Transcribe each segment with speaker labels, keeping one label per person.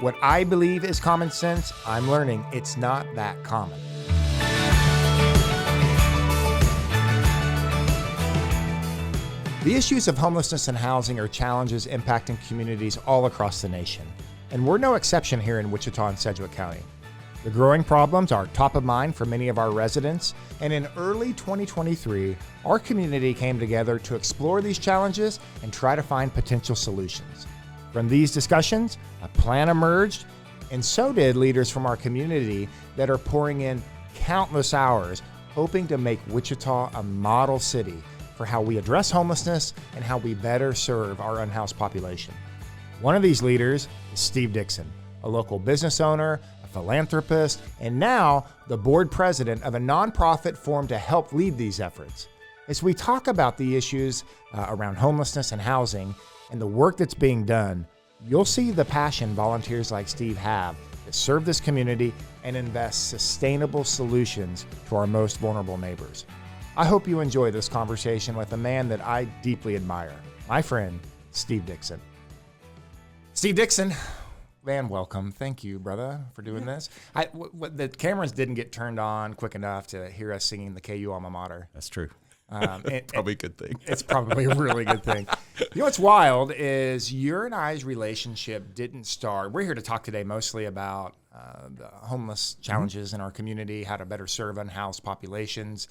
Speaker 1: What I believe is common sense, I'm learning it's not that common. The issues of homelessness and housing are challenges impacting communities all across the nation, and we're no exception here in Wichita and Sedgwick County. The growing problems are top of mind for many of our residents, and in early 2023, our community came together to explore these challenges and try to find potential solutions. From these discussions, a plan emerged, and so did leaders from our community that are pouring in countless hours hoping to make Wichita a model city for how we address homelessness and how we better serve our unhoused population. One of these leaders is Steve Dixon, a local business owner, a philanthropist, and now the board president of a nonprofit formed to help lead these efforts. As we talk about the issues around homelessness and housing and the work that's being done, you'll see the passion volunteers like Steve have to serve this community and invest sustainable solutions to our most vulnerable neighbors. I hope you enjoy this conversation with a man that I deeply admire, my friend, Steve Dixon. Steve Dixon, man, welcome. Thank you, brother, for doing this. The cameras didn't get turned on quick enough to hear us singing the KU alma mater.
Speaker 2: That's true. Probably a good thing.
Speaker 1: It's probably a really good thing. You know what's wild is your and I's relationship didn't start. We're here to talk today mostly about the homeless challenges in our community, how to better serve unhoused populations.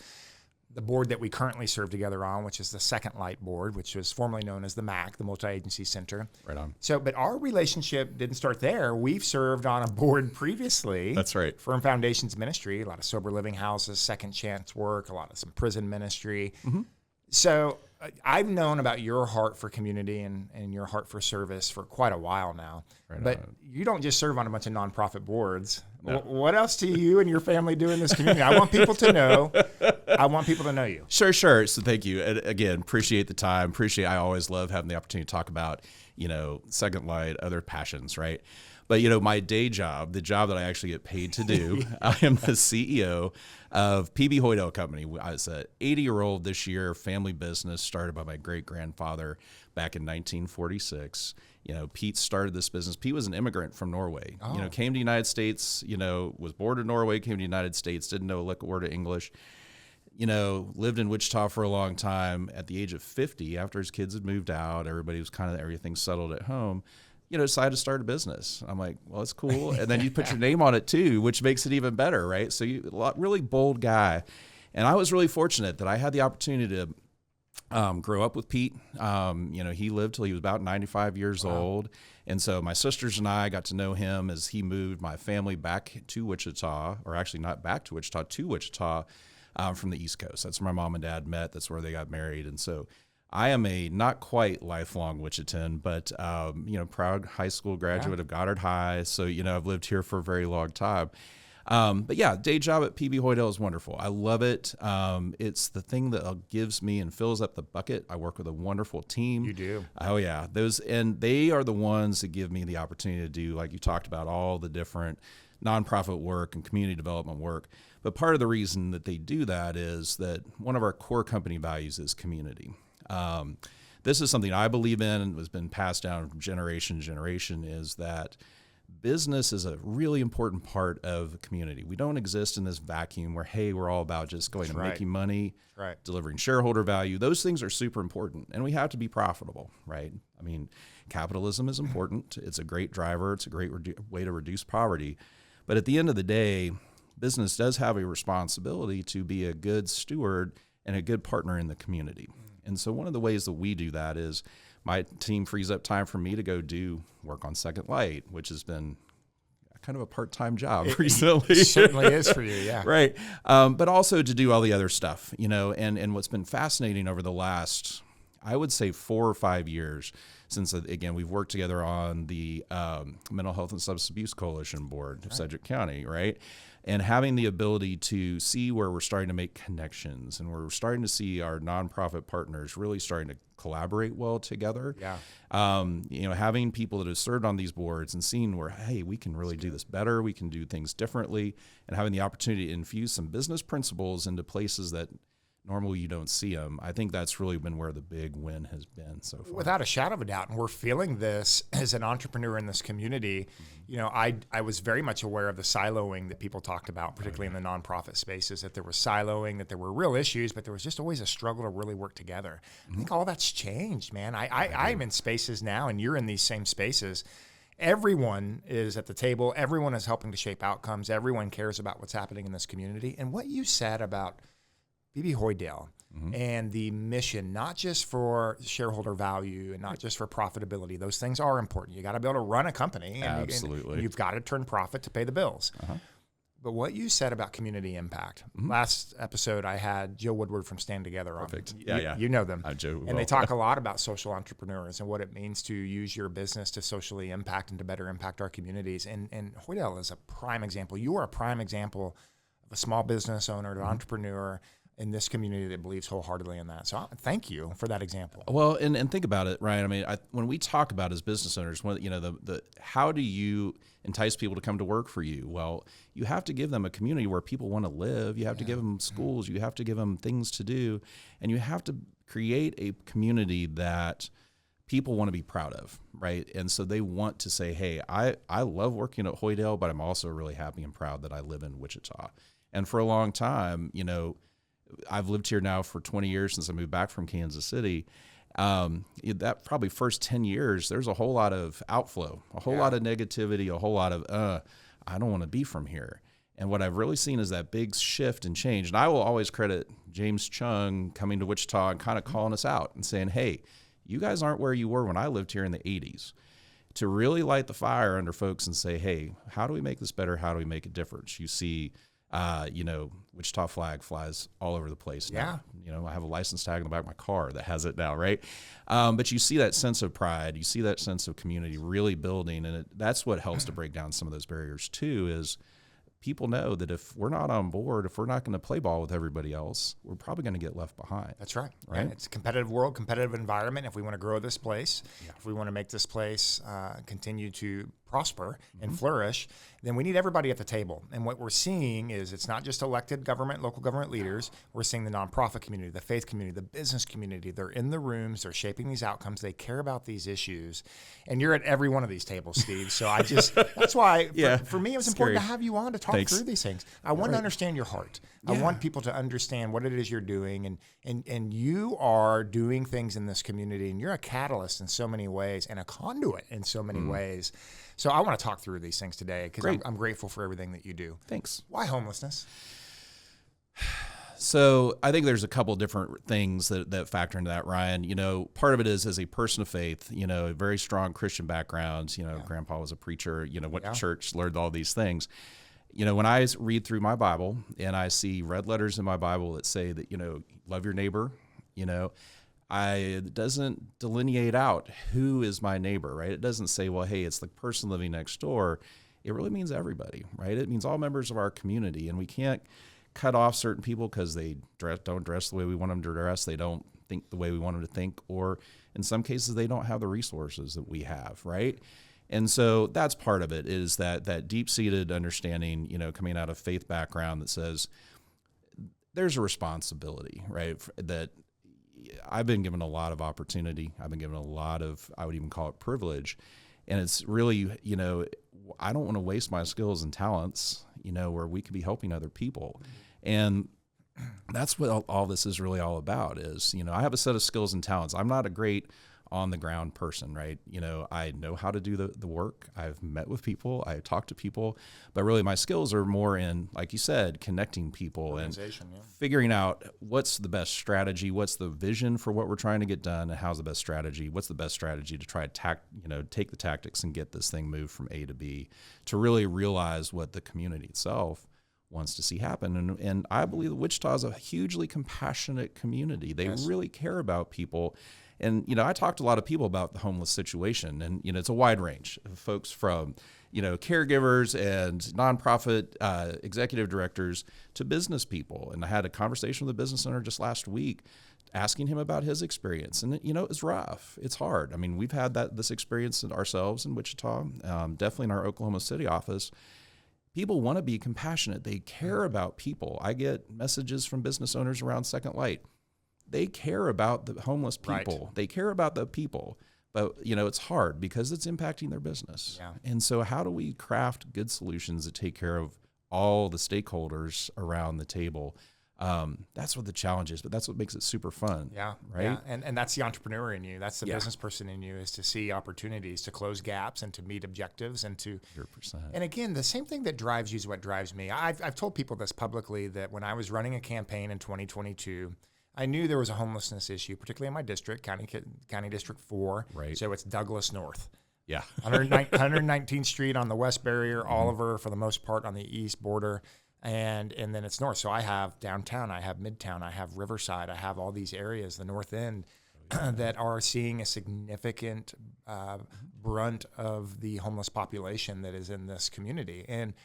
Speaker 1: The board that we currently serve together on, which is the Second Light Board, which was formerly known as the MAC, the Multi-Agency Center.
Speaker 2: Right on.
Speaker 1: So, but our relationship didn't start there. We've served on a board previously.
Speaker 2: That's right.
Speaker 1: Firm Foundations Ministry, a lot of sober living houses, second chance work, a lot of some prison ministry. Mm-hmm. So I've known about your heart for community and your heart for service for quite a while now. Right but on. You don't just serve on a bunch of nonprofit boards. No. What else do you and your family do in this community? I want people to know. I want people to know you.
Speaker 2: Sure. So thank you. And again, appreciate the time. I always love having the opportunity to talk about, Second Light, other passions, right? But, my day job, the job that I actually get paid to do, I am the CEO of PB Hoydell Company. I was an 80-year-old this year, family business started by my great-grandfather back in 1946. Pete started this business. Pete was an immigrant from Norway. Oh. Came to the United States, was born in Norway, came to the United States, didn't know a lick word of English. Lived in Wichita for a long time. At the age of 50, after his kids had moved out, everything settled at home, decided to start a business. I'm like, well, that's cool. And then you put your name on it too, which makes it even better, right? So really bold guy. And I was really fortunate that I had the opportunity to grow up with Pete. He lived till he was about 95 years old. And so my sisters and I got to know him as he moved my family back to Wichita, or actually not back to Wichita, from the East Coast. That's where my mom and dad met. That's where they got married. And so I am a not quite lifelong Wichitan, but, proud high school graduate of Goddard High. So, I've lived here for a very long time. But yeah, day job at PB Hoydell is wonderful. I love it. It's the thing that gives me and fills up the bucket. I work with a wonderful team.
Speaker 1: You do.
Speaker 2: Oh yeah. And they are the ones that give me the opportunity to do, like you talked about, all the different nonprofit work and community development work. But part of the reason that they do that is that one of our core company values is community. This is something I believe in and has been passed down from generation to generation, is that business is a really important part of the community. We don't exist in this vacuum where, hey, we're all about just going and making money, delivering shareholder value. Those things are super important, and we have to be profitable, right? I mean, capitalism is important. It's a great driver. It's a great way to reduce poverty. But at the end of the day, business does have a responsibility to be a good steward and a good partner in the community. And so one of the ways that we do that is my team frees up time for me to go do work on Second Light, which has been kind of a part-time job recently.
Speaker 1: It certainly is for you, yeah.
Speaker 2: Right. But also to do all the other stuff, and what's been fascinating over the last, I would say 4 or 5 years, since, again, we've worked together on the Mental Health and Substance Abuse Coalition Board of Sedgwick County, right? And having the ability to see where we're starting to make connections and we're starting to see our nonprofit partners really starting to collaborate well together.
Speaker 1: Yeah.
Speaker 2: Having people that have served on these boards and seeing where, hey, we can really do this better, we can do things differently, and having the opportunity to infuse some business principles into places that normally you don't see them. I think that's really been where the big win has been so far.
Speaker 1: Without a shadow of a doubt, and we're feeling this as an entrepreneur in this community. You know, I was very much aware of the siloing that people talked about, particularly in the nonprofit spaces, that there was siloing, that there were real issues, but there was just always a struggle to really work together. I think all that's changed, man. I'm in spaces now, and you're in these same spaces. Everyone is at the table. Everyone is helping to shape outcomes. Everyone cares about what's happening in this community. And what you said about B.B. Hoydale and the mission, not just for shareholder value and not just for profitability. Those things are important. You got to be able to run a company. And
Speaker 2: Absolutely.
Speaker 1: And you've got to turn profit to pay the bills. But what you said about community impact, last episode I had Joe Woodward from Stand Together on.
Speaker 2: Perfect.
Speaker 1: You know them.
Speaker 2: Joe
Speaker 1: and they talk a lot about social entrepreneurs and what it means to use your business to socially impact and to better impact our communities. And Hoydale is a prime example. You are a prime example of a small business owner, an entrepreneur in this community that believes wholeheartedly in that. So thank you for that example.
Speaker 2: Well, and think about it, Ryan. I mean, when we talk about as business owners, how do you entice people to come to work for you? Well, you have to give them a community where people want to live. You have to give them schools. You have to give them things to do. And you have to create a community that people want to be proud of, right? And so they want to say, hey, I love working at Hoydale, but I'm also really happy and proud that I live in Wichita. And for a long time, I've lived here now for 20 years since I moved back from Kansas City. That probably first 10 years, there's a whole lot of outflow, a whole lot of negativity, a whole lot of, I don't want to be from here. And what I've really seen is that big shift and change. And I will always credit James Chung coming to Wichita and kind of calling us out and saying, hey, you guys aren't where you were when I lived here in the 80s. To really light the fire under folks and say, hey, how do we make this better? How do we make a difference? You see, Wichita flag flies all over the place now. I have a license tag on the back of my car that has it now, right? But you see that sense of pride, you see that sense of community really building, and that's what helps to break down some of those barriers too, is people know that if we're not on board, if we're not going to play ball with everybody else, we're probably going to get left behind.
Speaker 1: That's right. Right. It's a competitive world, competitive environment. If we want to grow this place, if we want to make this place continue to prosper and flourish, then we need everybody at the table. And what we're seeing is it's not just elected government, local government leaders. We're seeing the nonprofit community, the faith community, the business community. They're in the rooms. They're shaping these outcomes. They care about these issues. And you're at every one of these tables, Steve. So that's why for me, it was important to have you on to talk through these things. I want to understand your heart. I want people to understand what it is you're doing. And you are doing things in this community, and you're a catalyst in so many ways and a conduit in so many ways. So I want to talk through these things today because I'm grateful for everything that you do.
Speaker 2: Thanks.
Speaker 1: Why homelessness?
Speaker 2: So I think there's a couple different things that factor into that, Ryan. Part of it is as a person of faith, a very strong Christian background. Grandpa was a preacher, went to church, learned all these things. When I read through my Bible and I see red letters in my Bible that say that, love your neighbor, it doesn't delineate out who is my neighbor, right? It doesn't say, well, hey, it's the person living next door. It really means everybody, right? It means all members of our community. And we can't cut off certain people because they don't dress the way we want them to dress. They don't think the way we want them to think. Or in some cases, they don't have the resources that we have, right? And so that's part of it, is that deep-seated understanding, coming out of faith background that says there's a responsibility, right? That I've been given a lot of opportunity. I've been given a lot of, I would even call it privilege. And it's really, I don't want to waste my skills and talents, where we could be helping other people. And that's what all this is really all about is, I have a set of skills and talents. I'm not a great on the ground person, right? I know how to do the work. I've met with people. I talk to people, but really my skills are more in, like you said, connecting people and figuring out what's the best strategy, what's the vision for what we're trying to get done, and how's the best strategy, what's the best strategy to try to take the tactics and get this thing moved from A to B to really realize what the community itself wants to see happen. And I believe that Wichita is a hugely compassionate community. They really care about people. And, I talked to a lot of people about the homeless situation, and, it's a wide range of folks from, caregivers and nonprofit executive directors to business people. And I had a conversation with a business owner just last week asking him about his experience. And, it's rough. It's hard. I mean, we've had this experience ourselves in Wichita, definitely in our Oklahoma City office. people want to be compassionate. They care about people. I get messages from business owners around Second Light. They care about the homeless people. Right. They care about the people. But, it's hard because it's impacting their business.
Speaker 1: Yeah.
Speaker 2: And so how do we craft good solutions that take care of all the stakeholders around the table? That's what the challenge is, but that's what makes it super fun.
Speaker 1: Yeah.
Speaker 2: Right.
Speaker 1: Yeah. And that's the entrepreneur in you. That's the business person in you, is to see opportunities, to close gaps and to meet objectives and to
Speaker 2: 100%.
Speaker 1: And again, the same thing that drives you is what drives me. I've told people this publicly, that when I was running a campaign in 2022, I knew there was a homelessness issue, particularly in my district, County District 4.
Speaker 2: Right.
Speaker 1: So it's Douglas North.
Speaker 2: Yeah.
Speaker 1: 119th Street on the west barrier, Oliver for the most part on the east border, and then it's north. So I have downtown, I have midtown, I have Riverside, I have all these areas, the north end, that are seeing a significant brunt of the homeless population that is in this community. And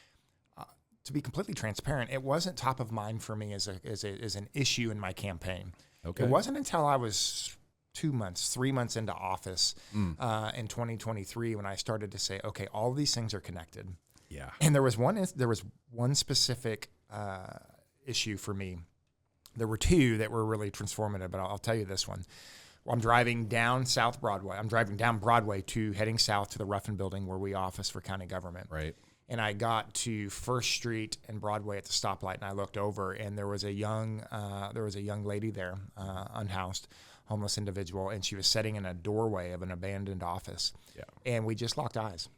Speaker 1: to be completely transparent, it wasn't top of mind for me as an issue in my campaign.
Speaker 2: Okay.
Speaker 1: It wasn't until I was 3 months into office in 2023 when I started to say, okay, all these things are connected.
Speaker 2: Yeah.
Speaker 1: And there was one specific issue for me. There were two that were really transformative, but I'll tell you this one. Well, I'm driving down South Broadway. I'm driving down Broadway heading south to the Ruffin Building where we office for county government.
Speaker 2: Right.
Speaker 1: And I got to First Street and Broadway at the stoplight, and I looked over, and there was a young lady there, unhoused, homeless individual, and she was sitting in a doorway of an abandoned office.
Speaker 2: Yeah.
Speaker 1: And we just locked eyes.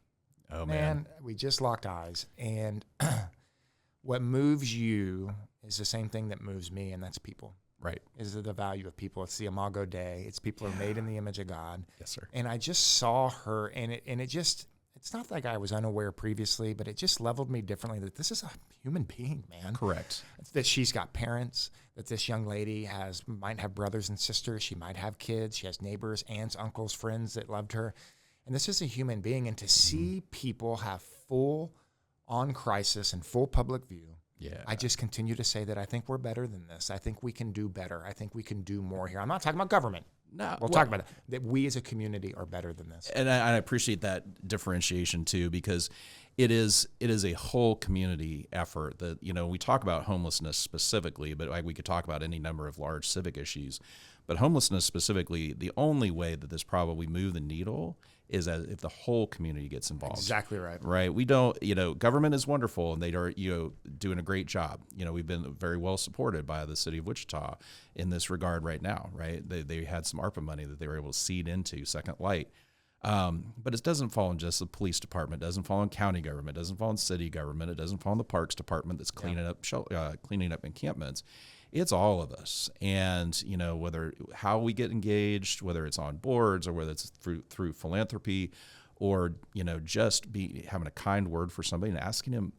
Speaker 2: Oh man,
Speaker 1: we just locked eyes. And what moves you is the same thing that moves me, and that's people.
Speaker 2: Right.
Speaker 1: Is the value of people. It's the Imago Dei. It's people are made in the image of God.
Speaker 2: Yes, sir.
Speaker 1: And I just saw her, and it just. It's not like I was unaware previously, but it just leveled me differently that this is a human being, man.
Speaker 2: Correct.
Speaker 1: That she's got parents, that this young lady might have brothers and sisters. She might have kids. She has neighbors, aunts, uncles, friends that loved her. And this is a human being. And to see people have full on crisis and full public view, I just continue to say that I think we're better than this. I think we can do better. I think we can do more here. I'm not talking about government.
Speaker 2: No,
Speaker 1: we'll talk about that we as a community are better than this.
Speaker 2: And I appreciate that differentiation too, because it is a whole community effort that, we talk about homelessness specifically, but we could talk about any number of large civic issues. But homelessness specifically, the only way that this probably move the needle is as if the whole community gets involved.
Speaker 1: Exactly right.
Speaker 2: Right. We don't, government is wonderful and they are, doing a great job. We've been very well supported by the city of Wichita in this regard right now, right? They had some ARPA money that they were able to seed into Second Light. But it doesn't fall in just the police department, it doesn't fall in county government, it doesn't fall in city government, it doesn't fall in the parks department that's cleaning up encampments. It's all of us. And, whether how we get engaged, whether it's on boards or whether it's through philanthropy or, just having a kind word for somebody and asking him,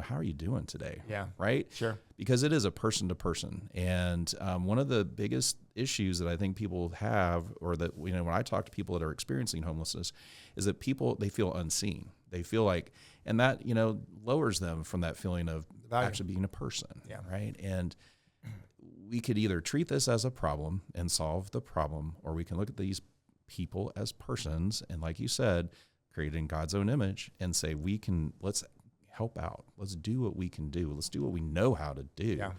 Speaker 2: how are you doing today?
Speaker 1: Yeah.
Speaker 2: Right?
Speaker 1: Sure.
Speaker 2: Because it is a person to person. And one of the biggest issues that I think people have, or that, when I talk to people that are experiencing homelessness, is that they feel unseen. They feel like, and that, lowers them from that feeling of actually being a person.
Speaker 1: Yeah.
Speaker 2: Right. And we could either treat this as a problem and solve the problem, or we can look at these people as persons and, like you said, created in God's own image and say, let's help out. Let's do what we can do. Let's do what we know how to do.
Speaker 1: Yeah.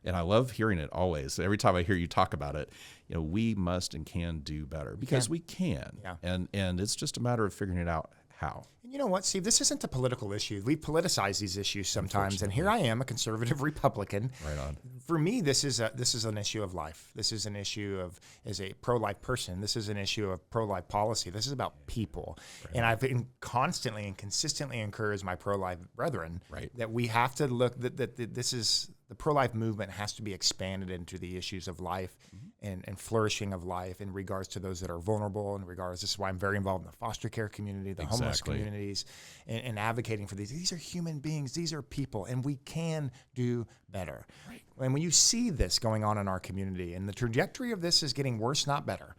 Speaker 2: And I love hearing it always. Every time I hear you talk about it, we must and can do better because we can.
Speaker 1: Yeah.
Speaker 2: And it's just a matter of figuring it out how.
Speaker 1: And you know what, Steve? This isn't a political issue. We politicize these issues sometimes, and here I am, a conservative Republican.
Speaker 2: Right on.
Speaker 1: For me, this is an issue of life. This is an issue of, as a pro-life person, this is an issue of pro-life policy. This is about people. Right. And I've been constantly and consistently encouraged my pro-life brethren that we have to look that this is the pro-life movement has to be expanded into the issues of life and flourishing of life in regards to those that are vulnerable. This is why I'm very involved in the foster care community, the homeless communities, and advocating for these. These are human beings. These are people, and we can do better. Right. And when you see this going on in our community, and the trajectory of this is getting worse, not better,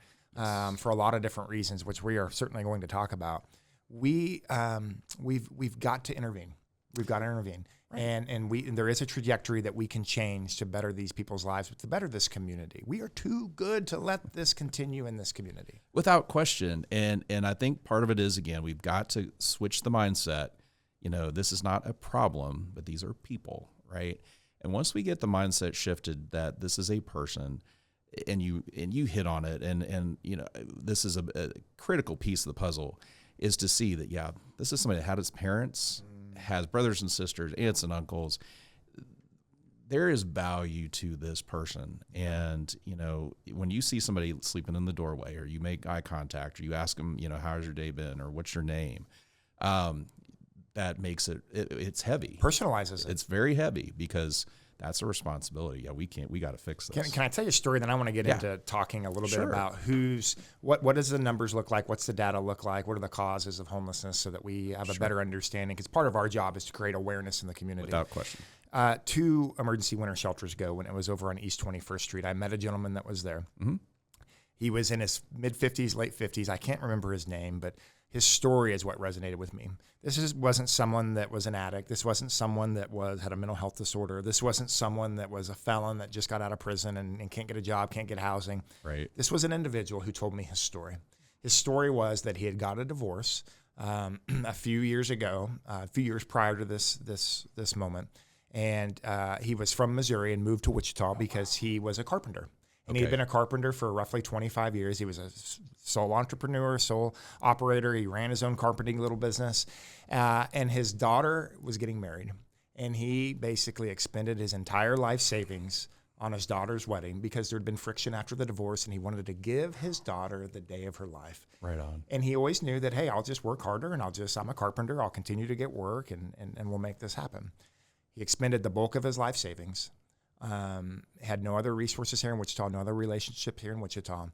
Speaker 1: for a lot of different reasons, which we are certainly going to talk about, we've got to intervene. We've got to intervene. Right. And there is a trajectory that we can change to better these people's lives, to better this community. We are too good to let this continue in this community.
Speaker 2: Without question. And I think part of it is, again, we've got to switch the mindset this is not a problem, but these are people, right? And once we get the mindset shifted that this is a person, and you hit on it, and this is a critical piece of the puzzle, is to see that, this is somebody that had his parents, has brothers and sisters, aunts and uncles. There is value to this person. And, when you see somebody sleeping in the doorway, or you make eye contact, or you ask them, how's your day been, or what's your name, that makes it's heavy.
Speaker 1: Personalizes it.
Speaker 2: It's very heavy, because that's a responsibility. We got to fix this.
Speaker 1: Can I tell you a story? Then I want to get into talking a little bit about what does the numbers look like? What's the data look like? What are the causes of homelessness, so that we have a better understanding? Because part of our job is to create awareness in the community.
Speaker 2: Without question.
Speaker 1: 2 emergency winter shelters ago, when it was over on East 21st Street, I met a gentleman that was there.
Speaker 2: Mm-hmm.
Speaker 1: He was in his mid-50s, late 50s. I can't remember his name, but his story is what resonated with me. Wasn't someone that was an addict. This wasn't someone that had a mental health disorder. This wasn't someone that was a felon that just got out of prison and can't get a job, can't get housing.
Speaker 2: Right.
Speaker 1: This was an individual who told me his story. His story was that he had got a divorce a few years ago, a few years prior to this moment, and he was from Missouri and moved to Wichita because he was a carpenter. And he had been a carpenter for roughly 25 years. He was a sole entrepreneur, sole operator. He ran his own carpenting little business. And his daughter was getting married. And he basically expended his entire life savings on his daughter's wedding, because there had been friction after the divorce, and he wanted to give his daughter the day of her life.
Speaker 2: Right on.
Speaker 1: And he always knew that, hey, I'll just work harder, and I'm a carpenter. I'll continue to get work, and we'll make this happen. He expended the bulk of his life savings. Had no other resources here in Wichita, no other relationships here in Wichita.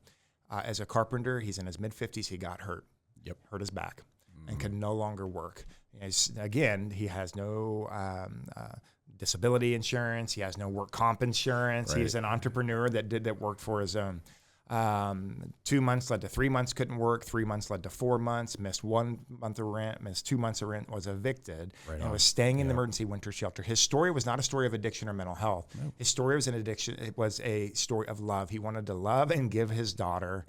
Speaker 1: As a carpenter, he's in his mid-50s. He got hurt. Hurt his back, and could no longer work. Again, he has no disability insurance. He has no work comp insurance.
Speaker 2: Right.
Speaker 1: He's an entrepreneur that worked for his own. 2 months led to 3 months, couldn't work. 3 months led to 4 months, missed 1 month of rent, missed 2 months of rent, was evicted, and was staying in the emergency winter shelter. His story was not a story of addiction or mental health. No. His story was an addiction. It was a story of love. He wanted to love and give his daughter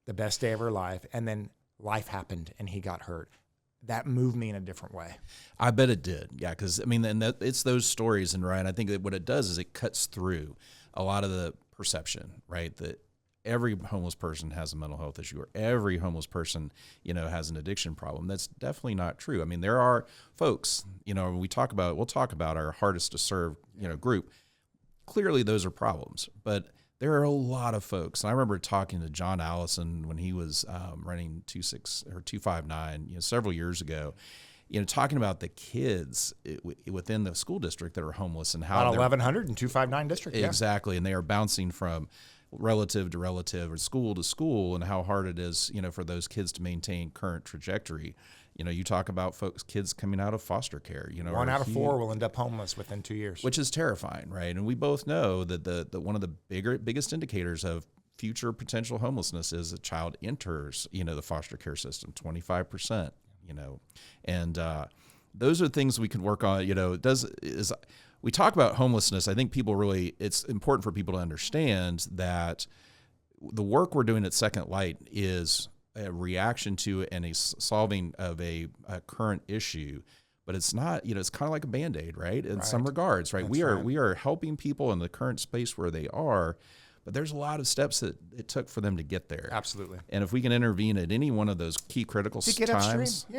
Speaker 1: the best day of her life. And then life happened and he got hurt. That moved me in a different way.
Speaker 2: I bet it did. Yeah. Cause it's those stories. And Ryan, I think that what it does is it cuts through a lot of the perception, right? That every homeless person has a mental health issue, or every homeless person, has an addiction problem. That's definitely not true. I mean, there are folks, when we'll talk about our hardest to serve, group. Clearly those are problems, but there are a lot of folks. And I remember talking to John Allison when he was running 259, several years ago, talking about the kids within the school district that are homeless and how
Speaker 1: about 1,100 in 259 district.
Speaker 2: Exactly. And they are bouncing from relative to relative or school to school, and how hard it is, for those kids to maintain current trajectory. You talk about kids coming out of foster care,
Speaker 1: 1 out of 4 will end up homeless within 2 years,
Speaker 2: which is terrifying. Right. And we both know that the one of the biggest indicators of future potential homelessness is a child enters, the foster care system, 25%, and those are things we can work on. We talk about homelessness. I think it's important for people to understand that the work we're doing at Second Light is a reaction to and a solving of a current issue, but it's not, it's kind of like a Band-Aid, right? In some regards, right? We are helping people in the current space where they are, but there's a lot of steps that it took for them to get there.
Speaker 1: Absolutely.
Speaker 2: And if we can intervene at any one of those key critical times.
Speaker 1: We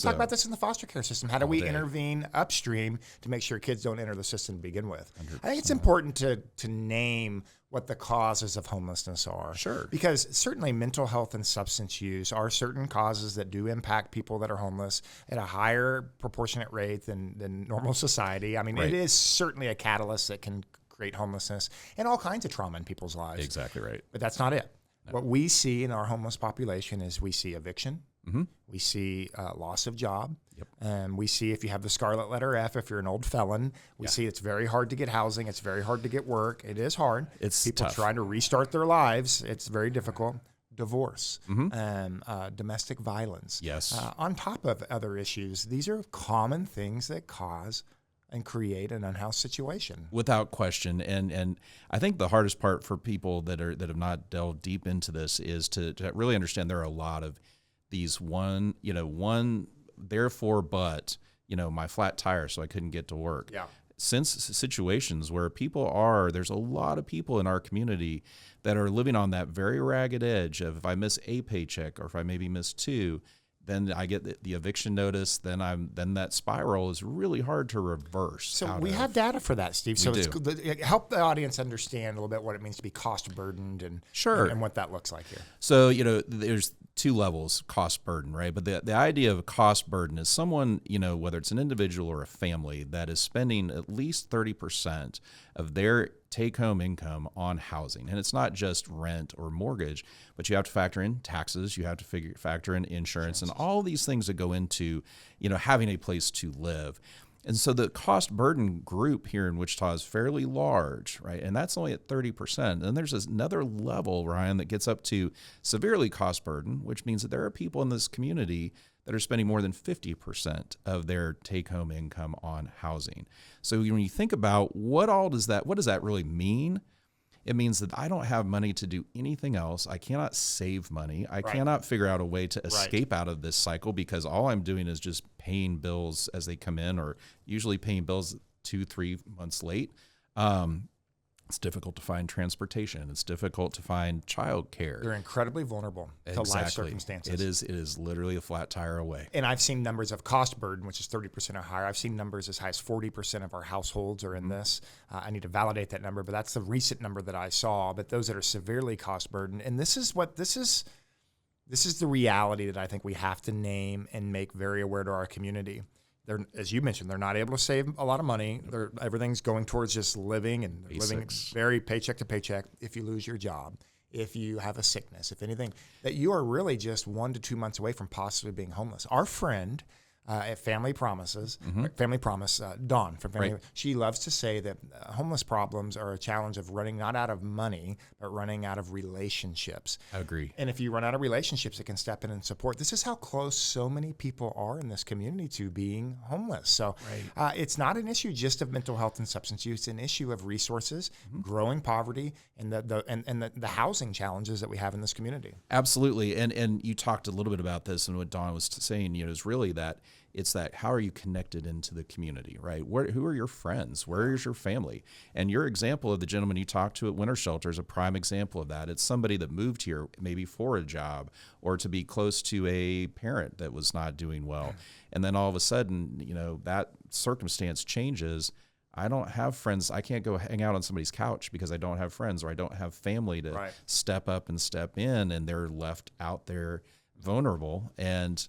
Speaker 1: talk about this in the foster care system. How do we intervene upstream to make sure kids don't enter the system to begin with? 100%. I think it's important to name what the causes of homelessness are.
Speaker 2: Sure.
Speaker 1: Because certainly mental health and substance use are certain causes that do impact people that are homeless at a higher proportionate rate than normal society. I mean, It is certainly a catalyst that can create homelessness and all kinds of trauma in people's lives.
Speaker 2: Exactly right.
Speaker 1: But that's not it. No. What we see in our homeless population is we see eviction.
Speaker 2: Mm-hmm.
Speaker 1: We see loss of job.
Speaker 2: Yep.
Speaker 1: We see if you have the scarlet letter F, if you're an old felon. We see it's very hard to get housing. It's very hard to get work. It is hard.
Speaker 2: It's
Speaker 1: people
Speaker 2: tough.
Speaker 1: Trying to restart their lives. It's very difficult. Divorce, domestic violence.
Speaker 2: Yes.
Speaker 1: On top of other issues, these are common things that cause and create an unhoused situation.
Speaker 2: Without question. And I think the hardest part for people that have not delved deep into this is to really understand there are a lot of these one, therefore, but, my flat tire so I couldn't get to work.
Speaker 1: Yeah.
Speaker 2: Since situations where there's a lot of people in our community that are living on that very ragged edge of, if I miss a paycheck or if I maybe miss two, then I get the eviction notice. Then that spiral is really hard to reverse.
Speaker 1: So we have data for that, Steve. So help the audience understand a little bit what it means to be cost burdened and what that looks like here.
Speaker 2: So there's two levels, cost burden, right? But the idea of cost burden is someone, whether it's an individual or a family, that is spending at least 30% of their take-home income on housing. And it's not just rent or mortgage, but you have to factor in taxes, you have to factor in insurance, and all these things that go into, having a place to live. And so the cost burden group here in Wichita is fairly large, right? And that's only at 30%. And there's another level, Ryan, that gets up to severely cost burden, which means that there are people in this community that are spending more than 50% of their take-home income on housing. So when you think about what does that really mean? It means that I don't have money to do anything else. I cannot save money. I cannot figure out a way to escape out of this cycle, because all I'm doing is just paying bills as they come in, or usually paying bills 2-3 months late. It's difficult to find transportation. It's difficult to find child care.
Speaker 1: They're incredibly vulnerable to life circumstances.
Speaker 2: It is literally a flat tire away.
Speaker 1: And I've seen numbers of cost burden, which is 30% or higher. I've seen numbers as high as 40% of our households are in this. I need to validate that number, but that's the recent number that I saw. But those that are severely cost burdened, and this is the reality that I think we have to name and make very aware to our community. They're, as you mentioned, they're not able to save a lot of money. Everything's going towards just living, and living very paycheck to paycheck. If you lose your job, if you have a sickness, if anything, that you are really just 1 to 2 months away from possibly being homeless. Our friend at Family Promise, Dawn from Family, she loves to say that homeless problems are a challenge of running not out of money, but running out of relationships.
Speaker 2: I agree.
Speaker 1: And if you run out of relationships, it can step in and support. This is how close so many people are in this community to being homeless. So it's not an issue just of mental health and substance use. It's an issue of resources, growing poverty, and the housing challenges that we have in this community.
Speaker 2: Absolutely. And you talked a little bit about this, and what Dawn was saying, is really that it's that, how are you connected into the community, right? Who are your friends? Where is your family? And your example of the gentleman you talked to at Winter Shelter is a prime example of that. It's somebody that moved here maybe for a job, or to be close to a parent that was not doing well. And then all of a sudden, that circumstance changes. I don't have friends. I can't go hang out on somebody's couch because I don't have friends, or I don't have family to step up and step in, and they're left out there vulnerable. And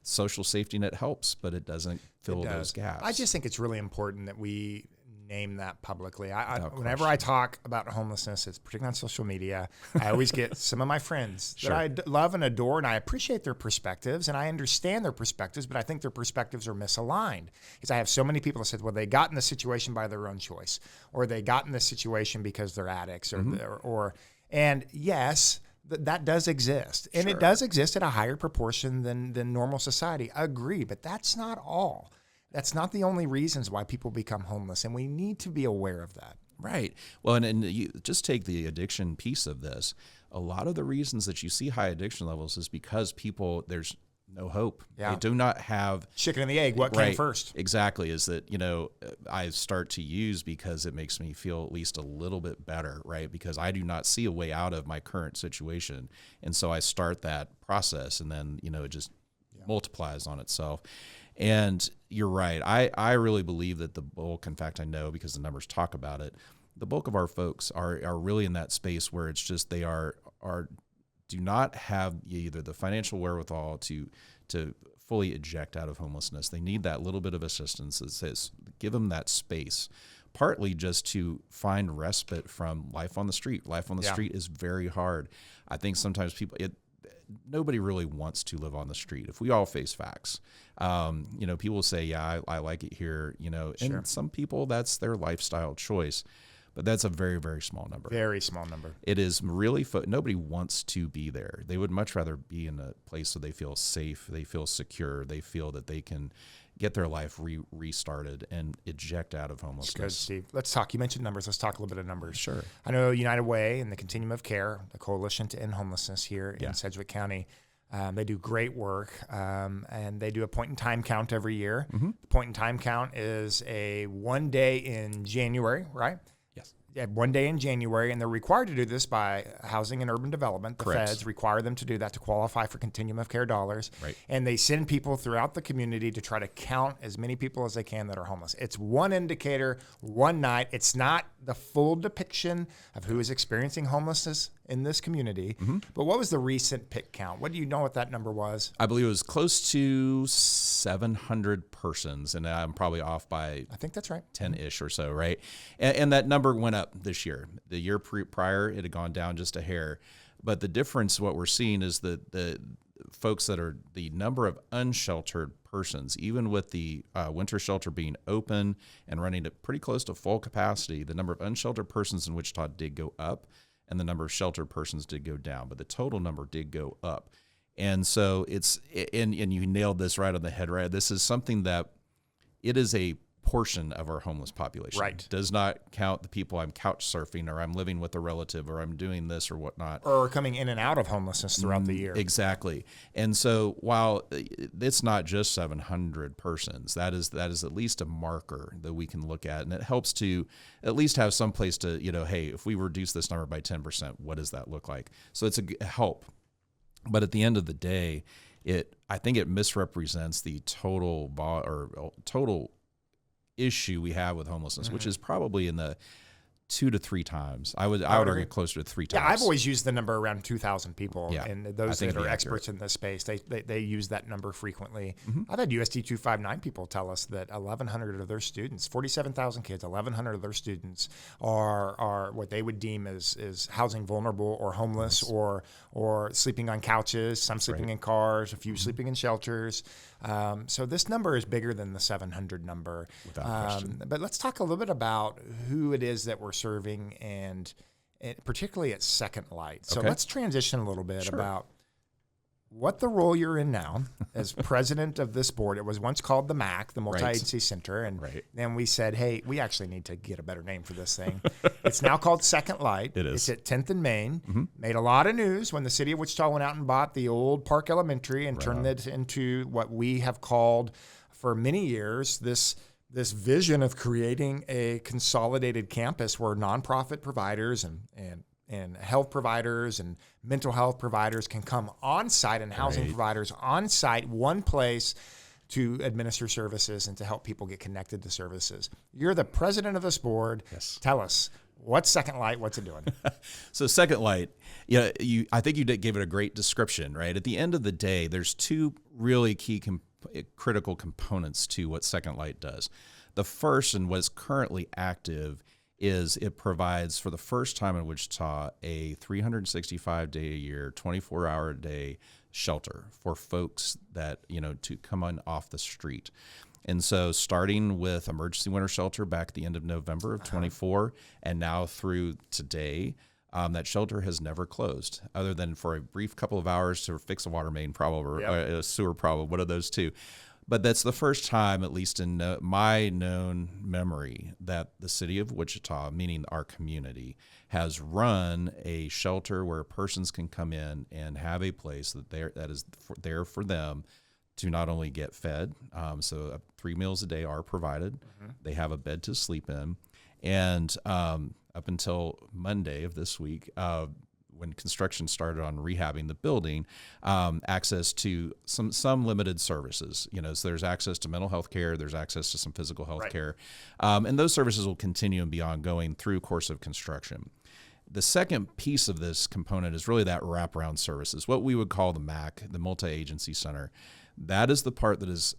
Speaker 2: social safety net helps, but it doesn't fill those gaps.
Speaker 1: I just think it's really important that we name that publicly. Whenever I talk about homelessness, it's particularly on social media, I always get some of my friends that I love and adore, and I appreciate their perspectives, and I understand their perspectives, but I think their perspectives are misaligned. Because I have so many people that said, well, they got in this situation by their own choice, or they got in this situation because they're addicts, and yes, that does exist. And it does exist at a higher proportion than normal society. Agree, but that's not all. That's not the only reasons why people become homeless, and we need to be aware of that.
Speaker 2: Right. Well, and you just take the addiction piece of this. A lot of the reasons that you see high addiction levels is because there's no hope.
Speaker 1: Yeah.
Speaker 2: They do not have
Speaker 1: chicken and the egg. What came first?
Speaker 2: Exactly. Is that, I start to use because it makes me feel at least a little bit better, right? Because I do not see a way out of my current situation. And so I start that process, and then, it just multiplies on itself. And you're right. I really believe that the bulk, in fact, I know because the numbers talk about it, the bulk of our folks are really in that space where it's just they do not have either the financial wherewithal to fully eject out of homelessness. They need that little bit of assistance that says, give them that space, partly just to find respite from life on the street. Life on the street is very hard. I think sometimes nobody really wants to live on the street. If we all face facts, people say, I like it here, and some people, that's their lifestyle choice. But that's a very, very small number.
Speaker 1: Very small number.
Speaker 2: It is really, nobody wants to be there. They would much rather be in a place where they feel safe, they feel secure, they feel that they can get their life restarted and eject out of homelessness.
Speaker 1: Good, Steve. Let's talk. You mentioned numbers. Let's talk a little bit of numbers.
Speaker 2: Sure.
Speaker 1: I know United Way and the Continuum of Care, the Coalition to End Homelessness here in Sedgwick County, They do great work, and they do a point-in-time count every year.
Speaker 2: Mm-hmm.
Speaker 1: The point-in-time count is a 1 day in January, right?
Speaker 2: Yes.
Speaker 1: Yeah, 1 day in January, and they're required to do this by Housing and Urban Development. The
Speaker 2: Correct.
Speaker 1: feds require them to do that to qualify for continuum of care dollars.
Speaker 2: Right.
Speaker 1: And they send people throughout the community to try to count as many people as they can that are homeless. It's one indicator, one night. It's not the full depiction of who is experiencing homelessness in this community.
Speaker 2: Mm-hmm.
Speaker 1: But what was the recent PIC count? What do you know what that number was?
Speaker 2: I believe it was close to 700 persons, and I'm probably off by
Speaker 1: I think that's right.
Speaker 2: 10-ish or so, right? And that number went up this year. The year prior, it had gone down just a hair. But the difference, what we're seeing is that the folks that are the number of unsheltered persons, even with the winter shelter being open and running at pretty close to full capacity, the number of unsheltered persons in Wichita did go up, and the number of sheltered persons did go down, but the total number did go up. And so and you nailed this right on the head, right? This is something that it is a portion of our homeless population.
Speaker 1: Right.
Speaker 2: It does not count the people I'm couch surfing or I'm living with a relative or I'm doing this or whatnot.
Speaker 1: Or coming in and out of homelessness throughout the year.
Speaker 2: Exactly. And so while it's not just 700 persons, that is at least a marker that we can look at. And it helps to at least have some place to, hey, if we reduce this number by 10%, what does that look like? So it's a help. But at the end of the day, I think it misrepresents the total issue we have with homelessness, which is probably in the 2 to 3 times. I would argue closer to 3 times.
Speaker 1: Yeah, I've always used the number around 2,000 people,
Speaker 2: Yeah,
Speaker 1: and those
Speaker 2: I think
Speaker 1: that are
Speaker 2: it'd be
Speaker 1: experts in this space, they use that number frequently.
Speaker 2: Mm-hmm.
Speaker 1: I've had USD 259 people tell us that 1,100 of their students, 47,000 kids, 1,100 of their students are what they would deem as housing vulnerable or homeless or sleeping on couches, some sleeping in cars, a few sleeping in shelters. So this number is bigger than the 700 number.
Speaker 2: Without question.
Speaker 1: But let's talk a little bit about who it is that we're serving, and particularly at Second Light. So
Speaker 2: Okay.
Speaker 1: let's transition a little bit
Speaker 2: Sure.
Speaker 1: about what the role you're in now as president of this board. It was once called the MAC, the Multi-Agency Center, and
Speaker 2: Right.
Speaker 1: then we said, hey, we actually need to get a better name for this thing. It's now called Second Light.
Speaker 2: It is.
Speaker 1: It's at 10th and Main.
Speaker 2: Mm-hmm.
Speaker 1: Made a lot of news when the city of Wichita went out and bought the old Park Elementary and turned it into what we have called for many years this vision of creating a consolidated campus where nonprofit providers and health providers and mental health providers can come on site, and housing
Speaker 2: Right.
Speaker 1: providers on site, one place to administer services and to help people get connected to services. You're the president of this board.
Speaker 2: Yes.
Speaker 1: Tell us, what's Second Light? What's it doing?
Speaker 2: So Second Light, I think you gave it a great description, right? At the end of the day, there's 2 really key critical components to what Second Light does. The first, and what is currently active, is it provides, for the first time in Wichita, a 365-day-a-year, 24-hour-a-day shelter for folks that, to come on off the street. And so starting with emergency winter shelter back at the end of November of 24, and now through today, that shelter has never closed, other than for a brief couple of hours to fix a water main problem or a sewer problem, one of those 2. But that's the first time, at least in my known memory, that the city of Wichita, meaning our community, has run a shelter where persons can come in and have a place that is there for them to not only get fed, so 3 meals a day are provided. Mm-hmm. They have a bed to sleep in, and up until Monday of this week, when construction started on rehabbing the building, access to some limited services. So there's access to mental health care, there's access to some physical health care, and those services will continue and be ongoing through course of construction. The second piece of this component is really that wraparound services, what we would call the MAC, the Multi-Agency Center. That is the part that is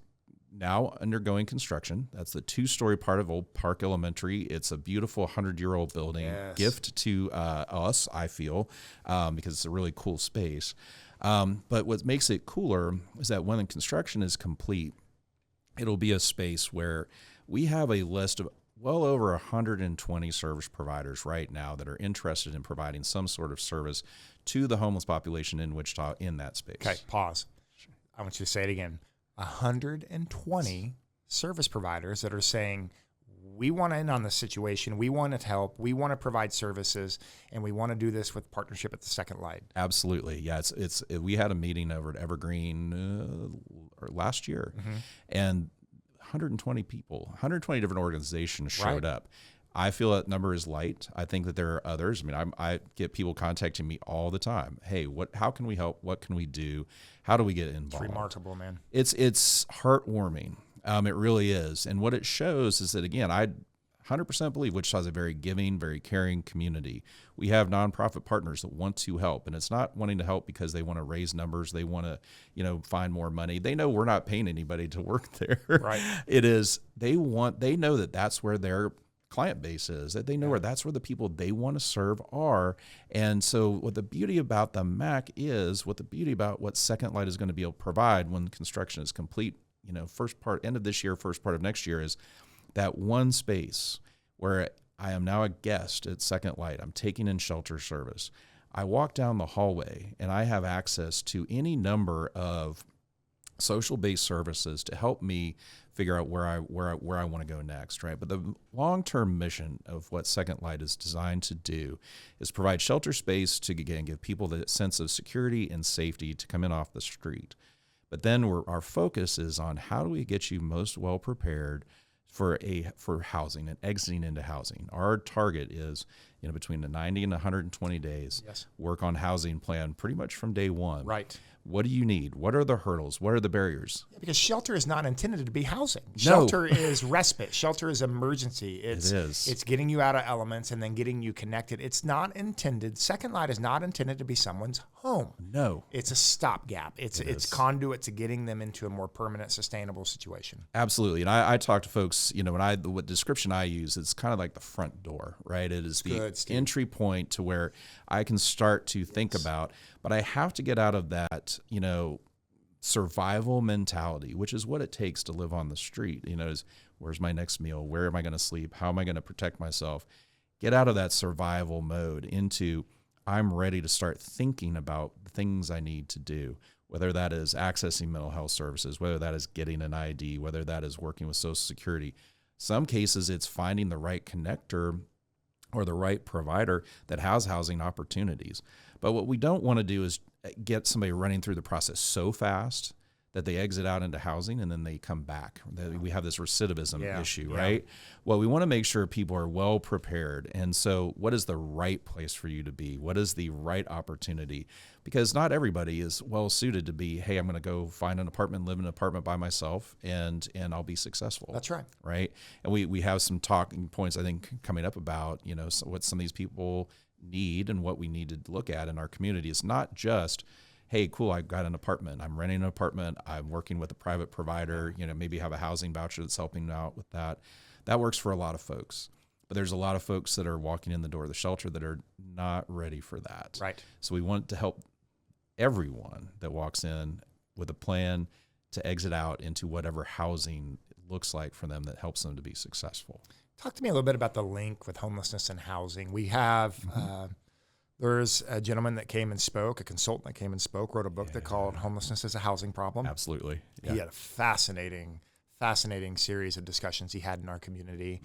Speaker 2: now undergoing construction. That's the 2-story part of Old Park Elementary. It's a beautiful 100-year-old building, gift to us, I feel, because it's a really cool space. But what makes it cooler is that when the construction is complete, it'll be a space where we have a list of well over 120 service providers right now that are interested in providing some sort of service to the homeless population in Wichita in that space.
Speaker 1: Okay, pause. I want you to say it again. 120 service providers that are saying, we want in on this situation. We want to help. We want to provide services, and we want to do this with partnership at the Second Light.
Speaker 2: Absolutely. Yeah. We had a meeting over at Evergreen last year, and 120 people, 120 different organizations showed up. I feel that number is light. I think that there are others. I mean, I get people contacting me all the time. Hey, how can we help? What can we do? How do we get involved?
Speaker 1: It's remarkable, man.
Speaker 2: It's heartwarming. It really is. And what it shows is that, again, I 100% believe Wichita is a very giving, very caring community. We have nonprofit partners that want to help, and it's not wanting to help because they want to raise numbers. They want to, find more money. They know we're not paying anybody to work there.
Speaker 1: Right.
Speaker 2: It is, they know that that's where their client base is, that they know where that's where the people they want to serve are. And so what the beauty about the MAC is, what the beauty about what Second Light is going to be able to provide when construction is complete, end of this year, first part of next year, is that one space where I am now a guest at Second Light. I'm taking in shelter service. I walk down the hallway and I have access to any number of social-based services to help me figure out where I want to go next, right? But the long-term mission of what Second Light is designed to do is provide shelter space to, again, give people the sense of security and safety to come in off the street. But then our focus is on how do we get you most well prepared for housing and exiting into housing. Our target is between the 90 and 120 days.
Speaker 1: Yes.
Speaker 2: Work on housing plan pretty much from day one.
Speaker 1: Right.
Speaker 2: What do you need? What are the hurdles? What are the barriers?
Speaker 1: Yeah, because shelter is not intended to be housing.
Speaker 2: No.
Speaker 1: Shelter is respite. Shelter is emergency.
Speaker 2: It is.
Speaker 1: It's getting you out of elements and then getting you connected. It's not intended. Second Light is not intended to be someone's home.
Speaker 2: No.
Speaker 1: It's a stopgap. It's conduit to getting them into a more permanent, sustainable situation.
Speaker 2: Absolutely. And I talk to folks, what description I use, it's kind of like the front door, right? It is the entry point to where I can start to think about, but I have to get out of that, survival mentality, which is what it takes to live on the street. Is where's my next meal? Where am I going to sleep? How am I going to protect myself? Get out of that survival mode into I'm ready to start thinking about the things I need to do, whether that is accessing mental health services, whether that is getting an ID, whether that is working with Social Security. Some cases it's finding the right connector or the right provider that has housing opportunities. But what we don't want to do is get somebody running through the process so fast that they exit out into housing and then they come back. We have this recidivism issue, right? Well, we want to make sure people are well prepared. And so what is the right place for you to be? What is the right opportunity? Because not everybody is well suited to be, hey, I'm going to go find an apartment, live in an apartment by myself, and I'll be successful.
Speaker 1: That's right.
Speaker 2: Right? And we have some talking points, I think, coming up about, what some of these people need and what we need to look at in our community. It's not just, hey, cool, I got an apartment. I'm renting an apartment. I'm working with a private provider, maybe have a housing voucher that's helping out with that. That works for a lot of folks. But there's a lot of folks that are walking in the door of the shelter that are not ready for that.
Speaker 1: Right.
Speaker 2: So we want to help everyone that walks in with a plan to exit out into whatever housing looks like for them that helps them to be successful.
Speaker 1: Talk to me a little bit about the link with homelessness and housing. We have, there's a gentleman that came and spoke, a consultant that came and spoke, wrote a book that called Homelessness as a Housing Problem.
Speaker 2: Absolutely.
Speaker 1: Yeah. He had a fascinating series of discussions he had in our community.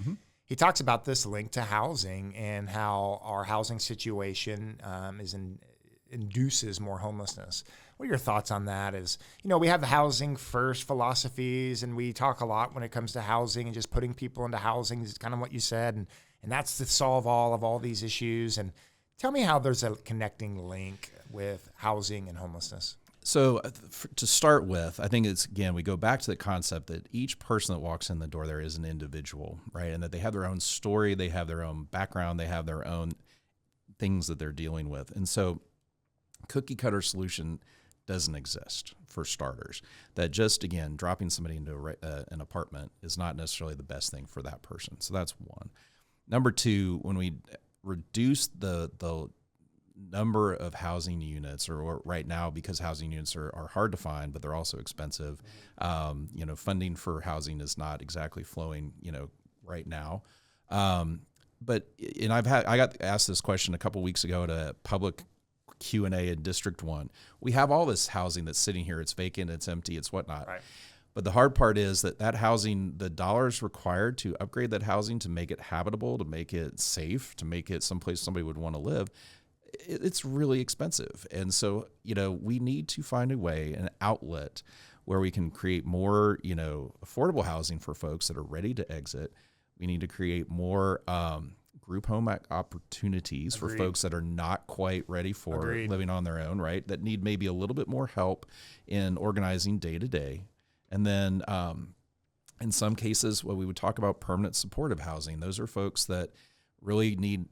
Speaker 1: He talks about this link to housing and how our housing situation induces more homelessness. What are your thoughts on that? We have the housing first philosophies, and we talk a lot when it comes to housing and just putting people into housing is kind of what you said, and that's to solve all these issues. And tell me how there's a connecting link with housing and homelessness.
Speaker 2: So to start with, I think we go back to the concept that each person that walks in the door there is an individual, right? And that they have their own story, they have their own background, they have their own things that they're dealing with. And so cookie cutter solution doesn't exist for starters. That just, again, dropping somebody into an apartment is not necessarily the best thing for that person. So that's one. Number two, when we reduce the number of housing units, or right now, because housing units are hard to find, but they're also expensive, funding for housing is not exactly flowing, right now. I got asked this question a couple weeks ago at a public Q&A in District 1. We have all this housing that's sitting here. It's vacant, it's empty, it's whatnot.
Speaker 1: Right.
Speaker 2: But the hard part is that housing, the dollars required to upgrade that housing, to make it habitable, to make it safe, to make it someplace somebody would want to live, it's really expensive. And so, we need to find a way, an outlet where we can create more, affordable housing for folks that are ready to exit. We need to create more group home opportunities for folks that are not quite ready for living on their own, right? That need maybe a little bit more help in organizing day to day. And then in some cases, we would talk about permanent supportive housing. Those are folks that really need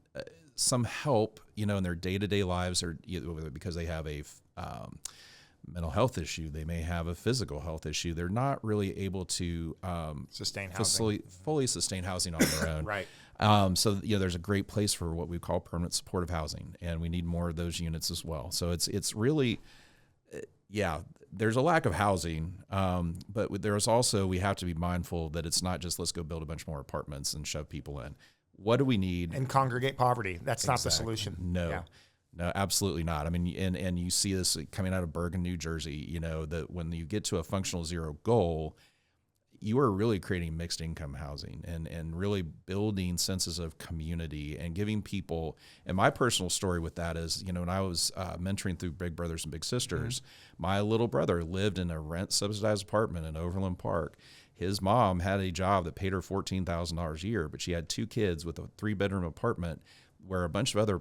Speaker 2: some help, in their day-to-day lives, or because they have a mental health issue, they may have a physical health issue. They're not really able to fully sustain housing on their own.
Speaker 1: Right.
Speaker 2: So there's a great place for what we call permanent supportive housing, and we need more of those units as well. So it's really, there's a lack of housing, but there's also, we have to be mindful that it's not just let's go build a bunch more apartments and shove people in. What do we need?
Speaker 1: And congregate poverty. That's not the solution.
Speaker 2: No, absolutely not. I mean, and you see this coming out of Bergen, New Jersey, that when you get to a functional zero goal, you are really creating mixed income housing and really building senses of community and giving people. And my personal story with that is, when I was mentoring through Big Brothers and Big Sisters, my little brother lived in a rent subsidized apartment in Overland Park. His mom had a job that paid her $14,000 a year, but she had 2 kids with a 3-bedroom apartment where a bunch of other,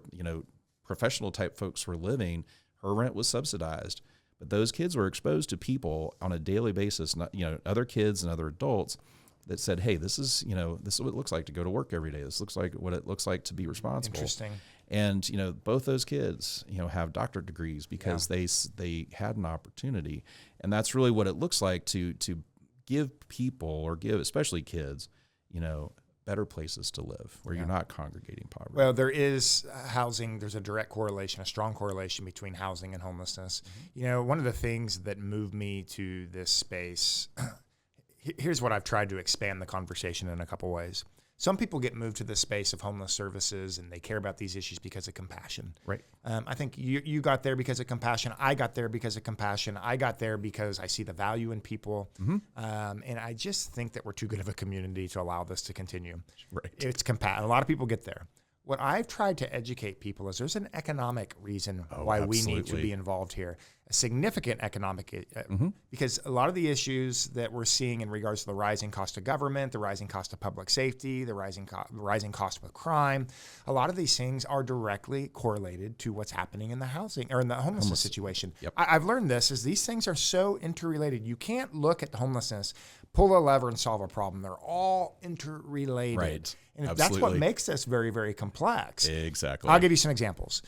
Speaker 2: professional type folks were living. Her rent was subsidized. But those kids were exposed to people on a daily basis, not, other kids and other adults that said, hey, this is what it looks like to go to work every day. This looks like what it looks like to be responsible.
Speaker 1: Interesting.
Speaker 2: And, both those kids, have doctorate degrees because they had an opportunity. And that's really what it looks like to give people, or give especially kids, better places to live where you're not congregating poverty.
Speaker 1: Well, there is housing. There's a direct correlation, a strong correlation between housing and homelessness. One of the things that moved me to this space, here's what I've tried to expand the conversation in a couple ways. Some people get moved to the space of homeless services and they care about these issues because of compassion.
Speaker 2: Right.
Speaker 1: I think you got there because of compassion. I got there because of compassion. I got there because I see the value in people. And I just think that we're too good of a community to allow this to continue.
Speaker 2: Right.
Speaker 1: It's compassion. A lot of people get there. What I've tried to educate people is there's an economic reason why we need to be involved here, a significant economic, because a lot of the issues that we're seeing in regards to the rising cost of government, the rising cost of public safety, the rising cost with crime, a lot of these things are directly correlated to what's happening in the housing or in the homelessness situation.
Speaker 2: Yep.
Speaker 1: I've learned this is these things are so interrelated. You can't look at the homelessness, pull a lever and solve a problem. They're all interrelated.
Speaker 2: Right.
Speaker 1: And
Speaker 2: Absolutely.
Speaker 1: that's what makes this very, very complex.
Speaker 2: Exactly.
Speaker 1: I'll give you some examples.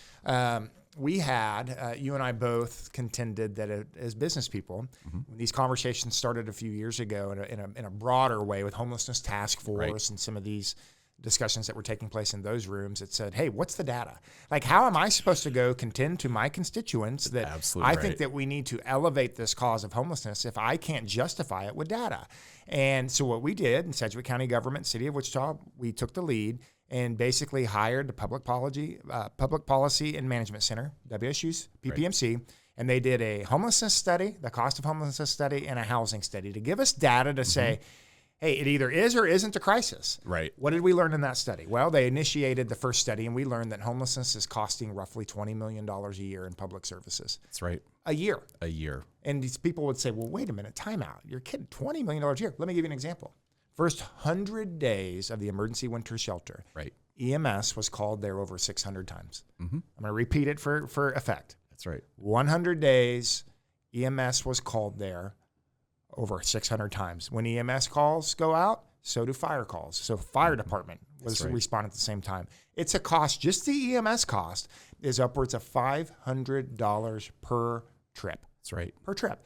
Speaker 1: We had, you and I both contended that as business people, when these conversations started a few years ago in a broader way with Homelessness Task Force and some of these discussions that were taking place in those rooms, it said, hey, what's the data? Like, how am I supposed to go contend to my constituents that I think that we need to elevate this cause of homelessness if I can't justify it with data? And so what we did in Sedgwick County government, City of Wichita, we took the lead and basically hired the Public Policy and Management Center, WSU's PPMC, and they did a homelessness study, the cost of homelessness study, and a housing study to give us data to say, hey, it either is or isn't a crisis.
Speaker 2: Right.
Speaker 1: What did we learn in that study? Well, they initiated the first study, and we learned that homelessness is costing roughly $20 million a year in public services.
Speaker 2: That's right.
Speaker 1: A year.
Speaker 2: A year.
Speaker 1: And these people would say, well, wait a minute, time out. You're kidding, $20 million a year. Let me give you an example. First 100 days of the emergency winter shelter, EMS was called there over 600 times. I'm going to repeat it for effect.
Speaker 2: That's right.
Speaker 1: 100 days, EMS was called there over 600 times. When EMS calls go out, so do fire calls. So fire department was responding at the same time. It's a cost, just the EMS cost is upwards of $500 per trip.
Speaker 2: That's right.
Speaker 1: Per trip.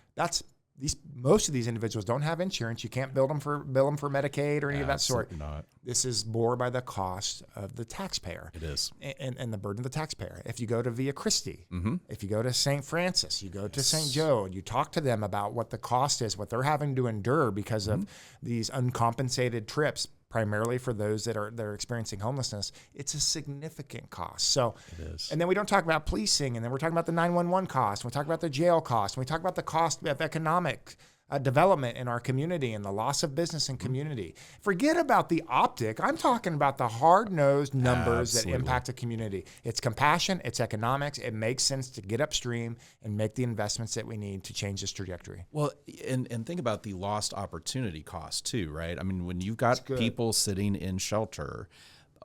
Speaker 1: Most of these individuals don't have insurance. You can't bill them for Medicaid or any of that sort.
Speaker 2: Absolutely not.
Speaker 1: This is bore by the cost of the taxpayer.
Speaker 2: It is.
Speaker 1: And the burden of the taxpayer. If you go to Via Christi, if you go to St. Francis, you go to St. Joe, and you talk to them about what the cost is, what they're having to endure because of these uncompensated trips, primarily for those that are experiencing homelessness, it's a significant cost. So,
Speaker 2: it is.
Speaker 1: And then we don't talk about policing, and then we're talking about the 911 cost, and we talk about the jail cost, and we talk about the cost of economic development in our community and the loss of business and community. Forget about the optic. I'm talking about the hard-nosed numbers that impact a community. It's compassion, it's economics. It makes sense to get upstream and make the investments that we need to change this trajectory.
Speaker 2: Well, and think about the lost opportunity cost too, right? I mean, when you've got people sitting in shelter,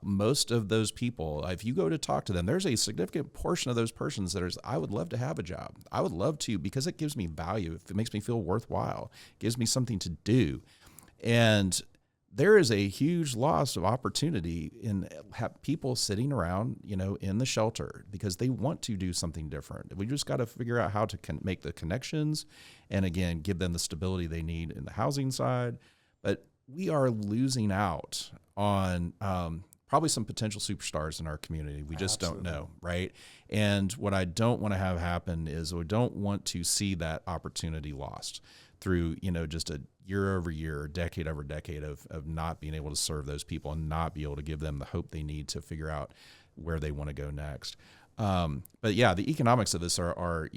Speaker 2: most of those people, if you go to talk to them, there's a significant portion of those persons that I would love to have a job. I would love to, because it gives me value. If it makes me feel worthwhile, it gives me something to do. And there is a huge loss of opportunity in people sitting around, in the shelter because they want to do something different. We just got to figure out how to make the connections and, again, give them the stability they need in the housing side. But we are losing out on probably some potential superstars in our community. We just don't know, right? And what I don't want to have happen is we don't want to see that opportunity lost through, just a year over year, decade over decade of not being able to serve those people and not be able to give them the hope they need to figure out where they want to go next. But yeah, the economics of this are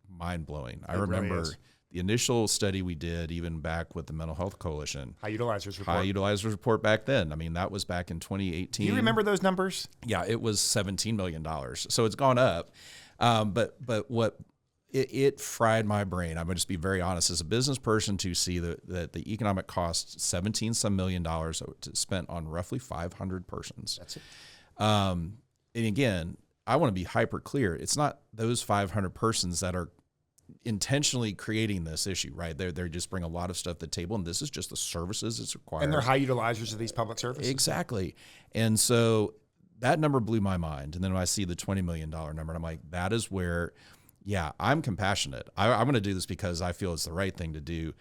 Speaker 2: mind blowing. I remember the initial study we did, even back with the Mental Health Coalition.
Speaker 1: High Utilizers Report
Speaker 2: back then. I mean, that was back in 2018.
Speaker 1: Do you remember those numbers?
Speaker 2: Yeah, it was $17 million. So it's gone up. But what it fried my brain. I'm going to just be very honest. As a business person, to see that the economic cost, $17-some million spent on roughly 500 persons.
Speaker 1: That's it.
Speaker 2: And again, I want to be hyper clear. It's not those 500 persons that are intentionally creating this issue, right? They just bring a lot of stuff to the table, and this is just the services it's required.
Speaker 1: And they're high utilizers of these public services.
Speaker 2: Exactly. And so that number blew my mind. And then when I see the $20 million number, and I'm like, that is where, yeah, I'm compassionate. I'm going to do this because I feel it's the right thing to do.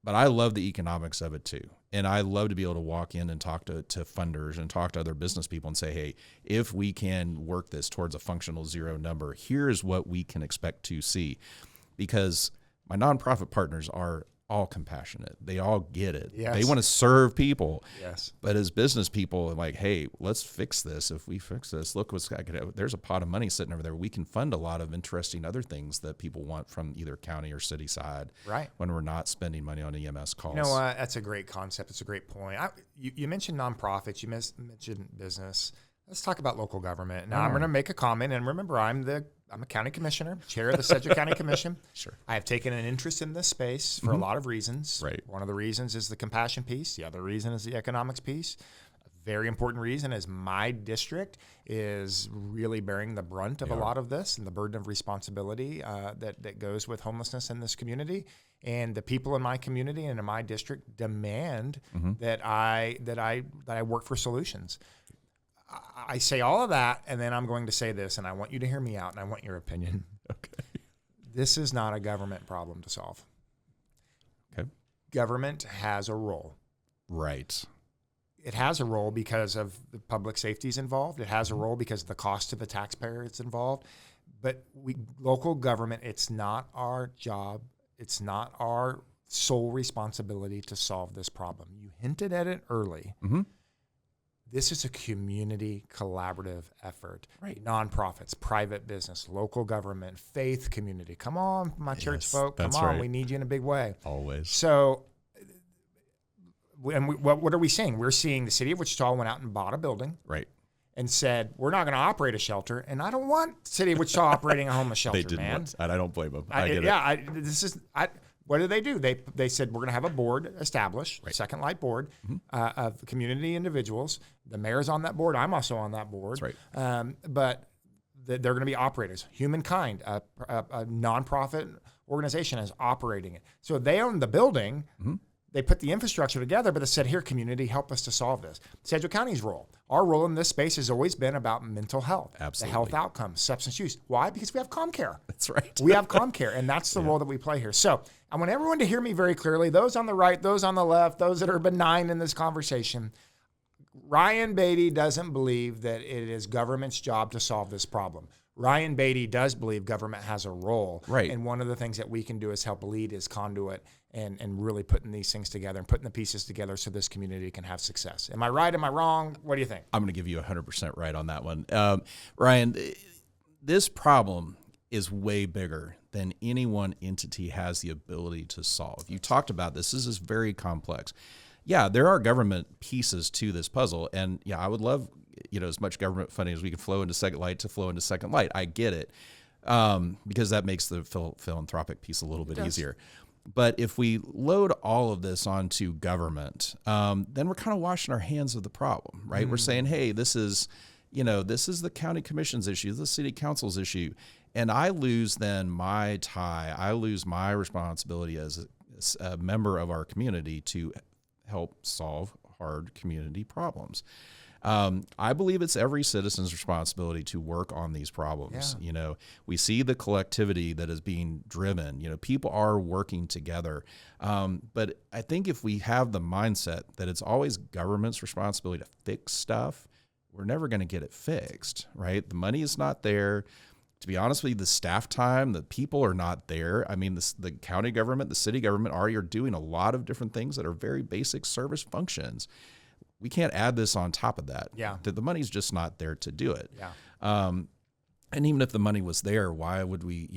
Speaker 2: But I love the economics of it too. And I love to be able to walk in and talk to funders and talk to other business people and say, hey, if we can work this towards a functional zero number, here's what we can expect to see. Because my nonprofit partners are all compassionate. They all get it.
Speaker 1: Yes.
Speaker 2: They want to serve people.
Speaker 1: Yes.
Speaker 2: But as business people, like, hey, let's fix this. If we fix this, look what's there's a pot of money sitting over there. We can fund a lot of interesting other things that people want from either county or city side.
Speaker 1: Right.
Speaker 2: When we're not spending money on EMS calls.
Speaker 1: You know what? That's a great concept. It's a great point. You mentioned nonprofits. You mentioned business. Let's talk about local government. Now, I'm going to make a comment. And remember, I'm a county commissioner, chair of the Sedgwick County Commission.
Speaker 2: Sure.
Speaker 1: I have taken an interest in this space for a lot of reasons.
Speaker 2: Right.
Speaker 1: One of the reasons is the compassion piece. The other reason is the economics piece. A very important reason is my district is really bearing the brunt of a lot of this and the burden of responsibility that goes with homelessness in this community. And the people in my community and in my district demand that I work for solutions. I say all of that, and then I'm going to say this, and I want you to hear me out, and I want your opinion.
Speaker 2: Okay.
Speaker 1: This is not a government problem to solve.
Speaker 2: Okay.
Speaker 1: Government has a role.
Speaker 2: Right.
Speaker 1: It has a role because of the public safety is involved. It has a role because of the cost to the taxpayer it's involved. But local government, it's not our job. It's not our sole responsibility to solve this problem. You hinted at it early.
Speaker 2: Mm-hmm.
Speaker 1: This is a community collaborative effort.
Speaker 2: Right.
Speaker 1: Nonprofits, private business, local government, faith community. Come on, my church folk. Come on,
Speaker 2: right.
Speaker 1: We need you in a big way.
Speaker 2: Always.
Speaker 1: So, what are we seeing? We're seeing the city of Wichita went out and bought a building.
Speaker 2: Right.
Speaker 1: And said, we're not going to operate a shelter. And I don't want the city of Wichita operating a homeless shelter,
Speaker 2: They didn't
Speaker 1: man.
Speaker 2: and I don't blame them. I get it.
Speaker 1: What do? They said, we're going to have a board established, Second Light board, of community individuals. The mayor's on that board. I'm also on that board.
Speaker 2: That's right.
Speaker 1: But they're going to be operators. Humankind, a nonprofit organization, is operating it. So they own the building. Mm-hmm. They put the infrastructure together, but they said, here, community, help us to solve this. Sedgwick County's role. Our role in this space has always been about mental health.
Speaker 2: Absolutely.
Speaker 1: The health outcomes, substance use. Why? Because we have ComCare.
Speaker 2: That's right.
Speaker 1: We have ComCare, and that's the role that we play here. So I want everyone to hear me very clearly, those on the right, those on the left, those that are benign in this conversation. Ryan Baty doesn't believe that it is government's job to solve this problem. Ryan Baty does believe government has a role.
Speaker 2: Right.
Speaker 1: And one of the things that we can do is help lead as conduit and really putting these things together and putting the pieces together so this community can have success. Am I right? Am I wrong? What do you think?
Speaker 2: I'm going to give you 100% right on that one. Ryan, this problem is way bigger than any one entity has the ability to solve. You talked about this. This is very complex. Yeah, there are government pieces to this puzzle. And yeah, I would love, as much government funding as we can flow into Second Light to flow into Second Light. I get it. Because that makes the philanthropic piece a little bit easier. But if we load all of this onto government, then we're kind of washing our hands of the problem, right? We're saying, hey, this is the county commission's issue, the city council's issue. And I lose then my tie. I lose my responsibility as a member of our community to help solve hard community problems. I believe it's every citizen's responsibility to work on these problems. Yeah. We see the collectivity that is being driven. People are working together. But I think if we have the mindset that it's always government's responsibility to fix stuff, we're never going to get it fixed, right? The money is not there. To be honest with you, the staff time, the people are not there. I mean, the county government, the city government are doing a lot of different things that are very basic service functions. We can't add this on top of that.
Speaker 1: Yeah.
Speaker 2: The money's just not there to do it.
Speaker 1: Yeah.
Speaker 2: And even if the money was there, why would we,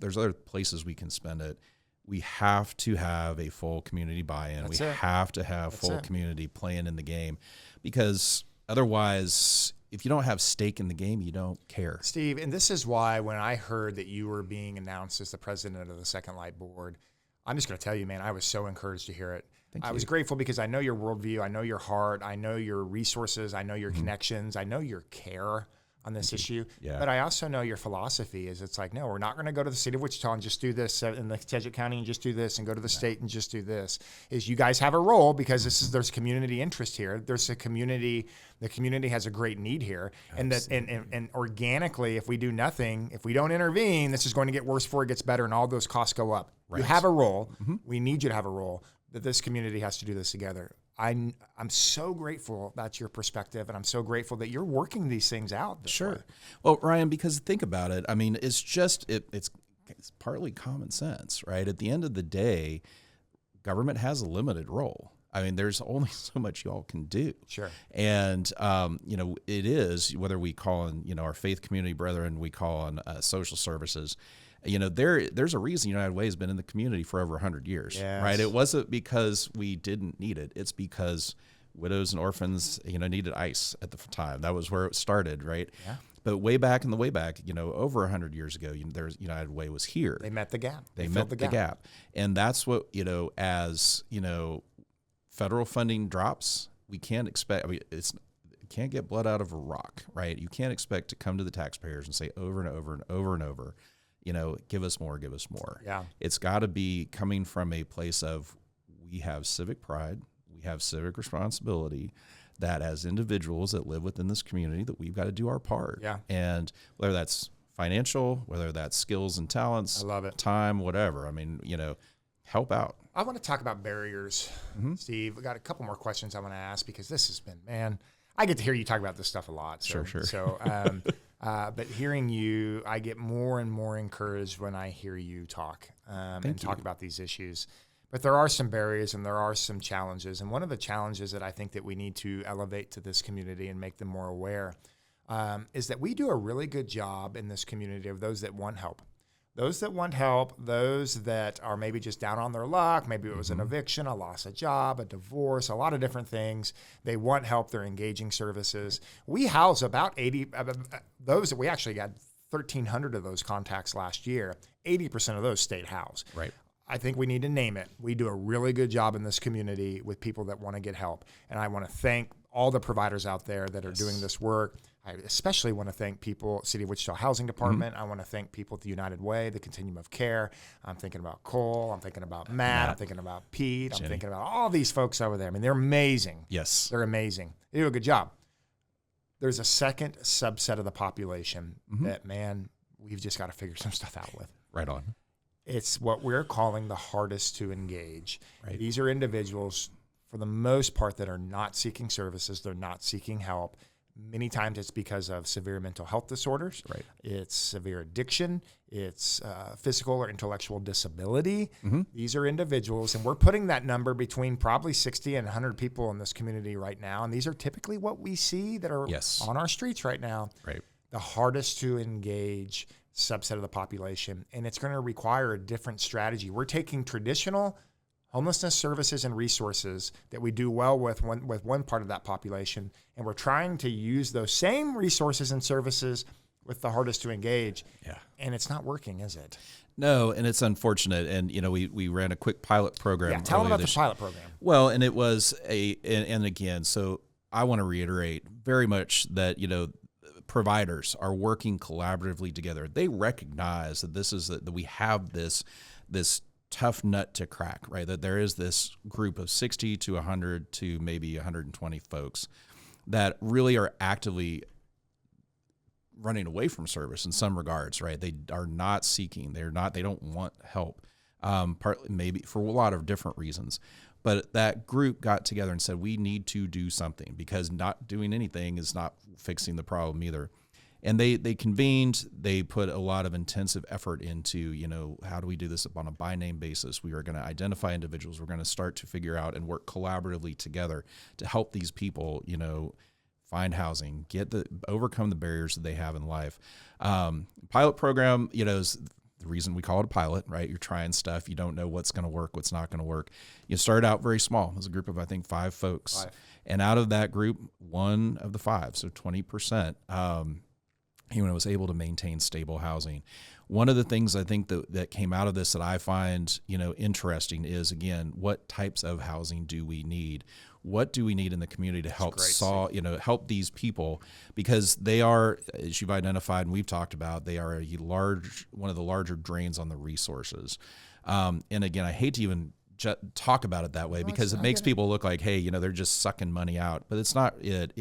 Speaker 2: there's other places we can spend it. We have to have a full community buy-in. We have to have full community playing in the game, because otherwise, if you don't have stake in the game, you don't care.
Speaker 1: Steve, and this is why when I heard that you were being announced as the president of the Second Light Board, I'm just going to tell you, man, I was so encouraged to hear it. I was grateful because I know your worldview, I know your heart, I know your resources, I know your connections, I know your care on this issue. Yeah. But I also know your philosophy is it's like, no, we're not going to go to the city of Wichita and just do this in the Sedgwick County and just do this and go to the state and just do this. Is you guys have a role because there's community interest here. There's a community, the community has a great need here. Absolutely. And organically, if we do nothing, if we don't intervene, this is going to get worse before it gets better and all those costs go up. Right. You have a role. We need you to have a role. That this community has to do this together. I'm so grateful that's your perspective, and I'm so grateful that you're working these things out.
Speaker 2: Sure.
Speaker 1: Way.
Speaker 2: Well, Ryan, because think about it. I mean, it's just it's partly common sense, right? At the end of the day, government has a limited role. I mean, there's only so much y'all can do.
Speaker 1: Sure.
Speaker 2: And it is, whether we call on our faith community brethren, we call on social services. There's a reason United Way has been in the community for over 100 years, yes. Right? It wasn't because we didn't need it. It's because widows and orphans, needed ICE at the time. That was where it started, right? Yeah. But way back, over 100 years ago, there's United Way was here.
Speaker 1: They met the gap.
Speaker 2: They met the gap. And that's what, as, federal funding drops, we can't expect, it can't get blood out of a rock, right? You can't expect to come to the taxpayers and say over and over and over and over, give us more, give us more.
Speaker 1: Yeah.
Speaker 2: It's got to be coming from a place of we have civic pride, we have civic responsibility, that as individuals that live within this community that we've got to do our part.
Speaker 1: Yeah.
Speaker 2: And whether that's financial, whether that's skills and talents,
Speaker 1: I love it.
Speaker 2: Time, whatever. I mean, help out.
Speaker 1: I want to talk about barriers, Steve. I got a couple more questions I want to ask because this has been, man, I get to hear you talk about this stuff a lot. So,
Speaker 2: sure.
Speaker 1: So, but hearing you, I get more and more encouraged when I hear you talk talk about these issues. But there are some barriers and there are some challenges. And one of the challenges that I think that we need to elevate to this community and make them more aware is that we do a really good job in this community of those that want help. Those that want help, those that are maybe just down on their luck, maybe it was an eviction, a loss of job, a divorce, a lot of different things. They want help, they're engaging services. We house about 80, those that we actually got 1,300 of those contacts last year. 80% of those stayed housed.
Speaker 2: Right.
Speaker 1: I think we need to name it. We do a really good job in this community with people that want to get help. And I want to thank all the providers out there that are doing this work. I especially want to thank people, City of Wichita Housing Department. I want to thank people at the United Way, the Continuum of Care. I'm thinking about Cole. I'm thinking about Matt. I'm thinking about Pete.
Speaker 2: Jenny.
Speaker 1: I'm thinking about all these folks over there. I mean, they're amazing.
Speaker 2: Yes.
Speaker 1: They're amazing. They do a good job. There's a second subset of the population that, man, we've just got to figure some stuff out with.
Speaker 2: Right on.
Speaker 1: It's what we're calling the hardest to engage.
Speaker 2: Right.
Speaker 1: These are individuals, for the most part, that are not seeking services. They're not seeking help. Many times it's because of severe mental health disorders.
Speaker 2: Right.
Speaker 1: It's severe addiction. It's physical or intellectual disability. These are individuals, and we're putting that number between probably 60 and 100 people in this community right now. And these are typically what we see that are on our streets right now.
Speaker 2: Right.
Speaker 1: the hardest to engage subset of the population, and it's going to require a different strategy. We're taking traditional homelessness services and resources that we do well with one part of that population, and we're trying to use those same resources and services with the hardest to engage.
Speaker 2: Yeah.
Speaker 1: And it's not working, is it?
Speaker 2: No, and it's unfortunate. And, we ran a quick pilot program.
Speaker 1: Yeah, tell them about the pilot program.
Speaker 2: Well, and it was and again, so I want to reiterate very much that, providers are working collaboratively together. They recognize that that we have this tough nut to crack, right? That there is this group of 60 to 100 to maybe 120 folks that really are actively running away from service in some regards, right? They are not seeking. They don't want help, partly maybe for a lot of different reasons. But that group got together and said, we need to do something, because not doing anything is not fixing the problem either. And they convened. They put a lot of intensive effort into, how do we do this on a by name basis? We are going to identify individuals. We're going to start to figure out and work collaboratively together to help these people, find housing, overcome the barriers that they have in life. Pilot program, is the reason we call it a pilot, right? You're trying stuff. You don't know what's going to work, what's not going to work. You start out very small. It was a group of, I think, 5 folks. And out of that group, one of the 5, so 20%, was able to maintain stable housing. One of the things I think that came out of this that I find, interesting is, again, what types of housing do we need? What do we need in the community to help help these people? Because they are, as you've identified and we've talked about, they are one of the larger drains on the resources. And again, I hate to even talk about it that way, because it makes people look like, hey, they're just sucking money out. But it's not it.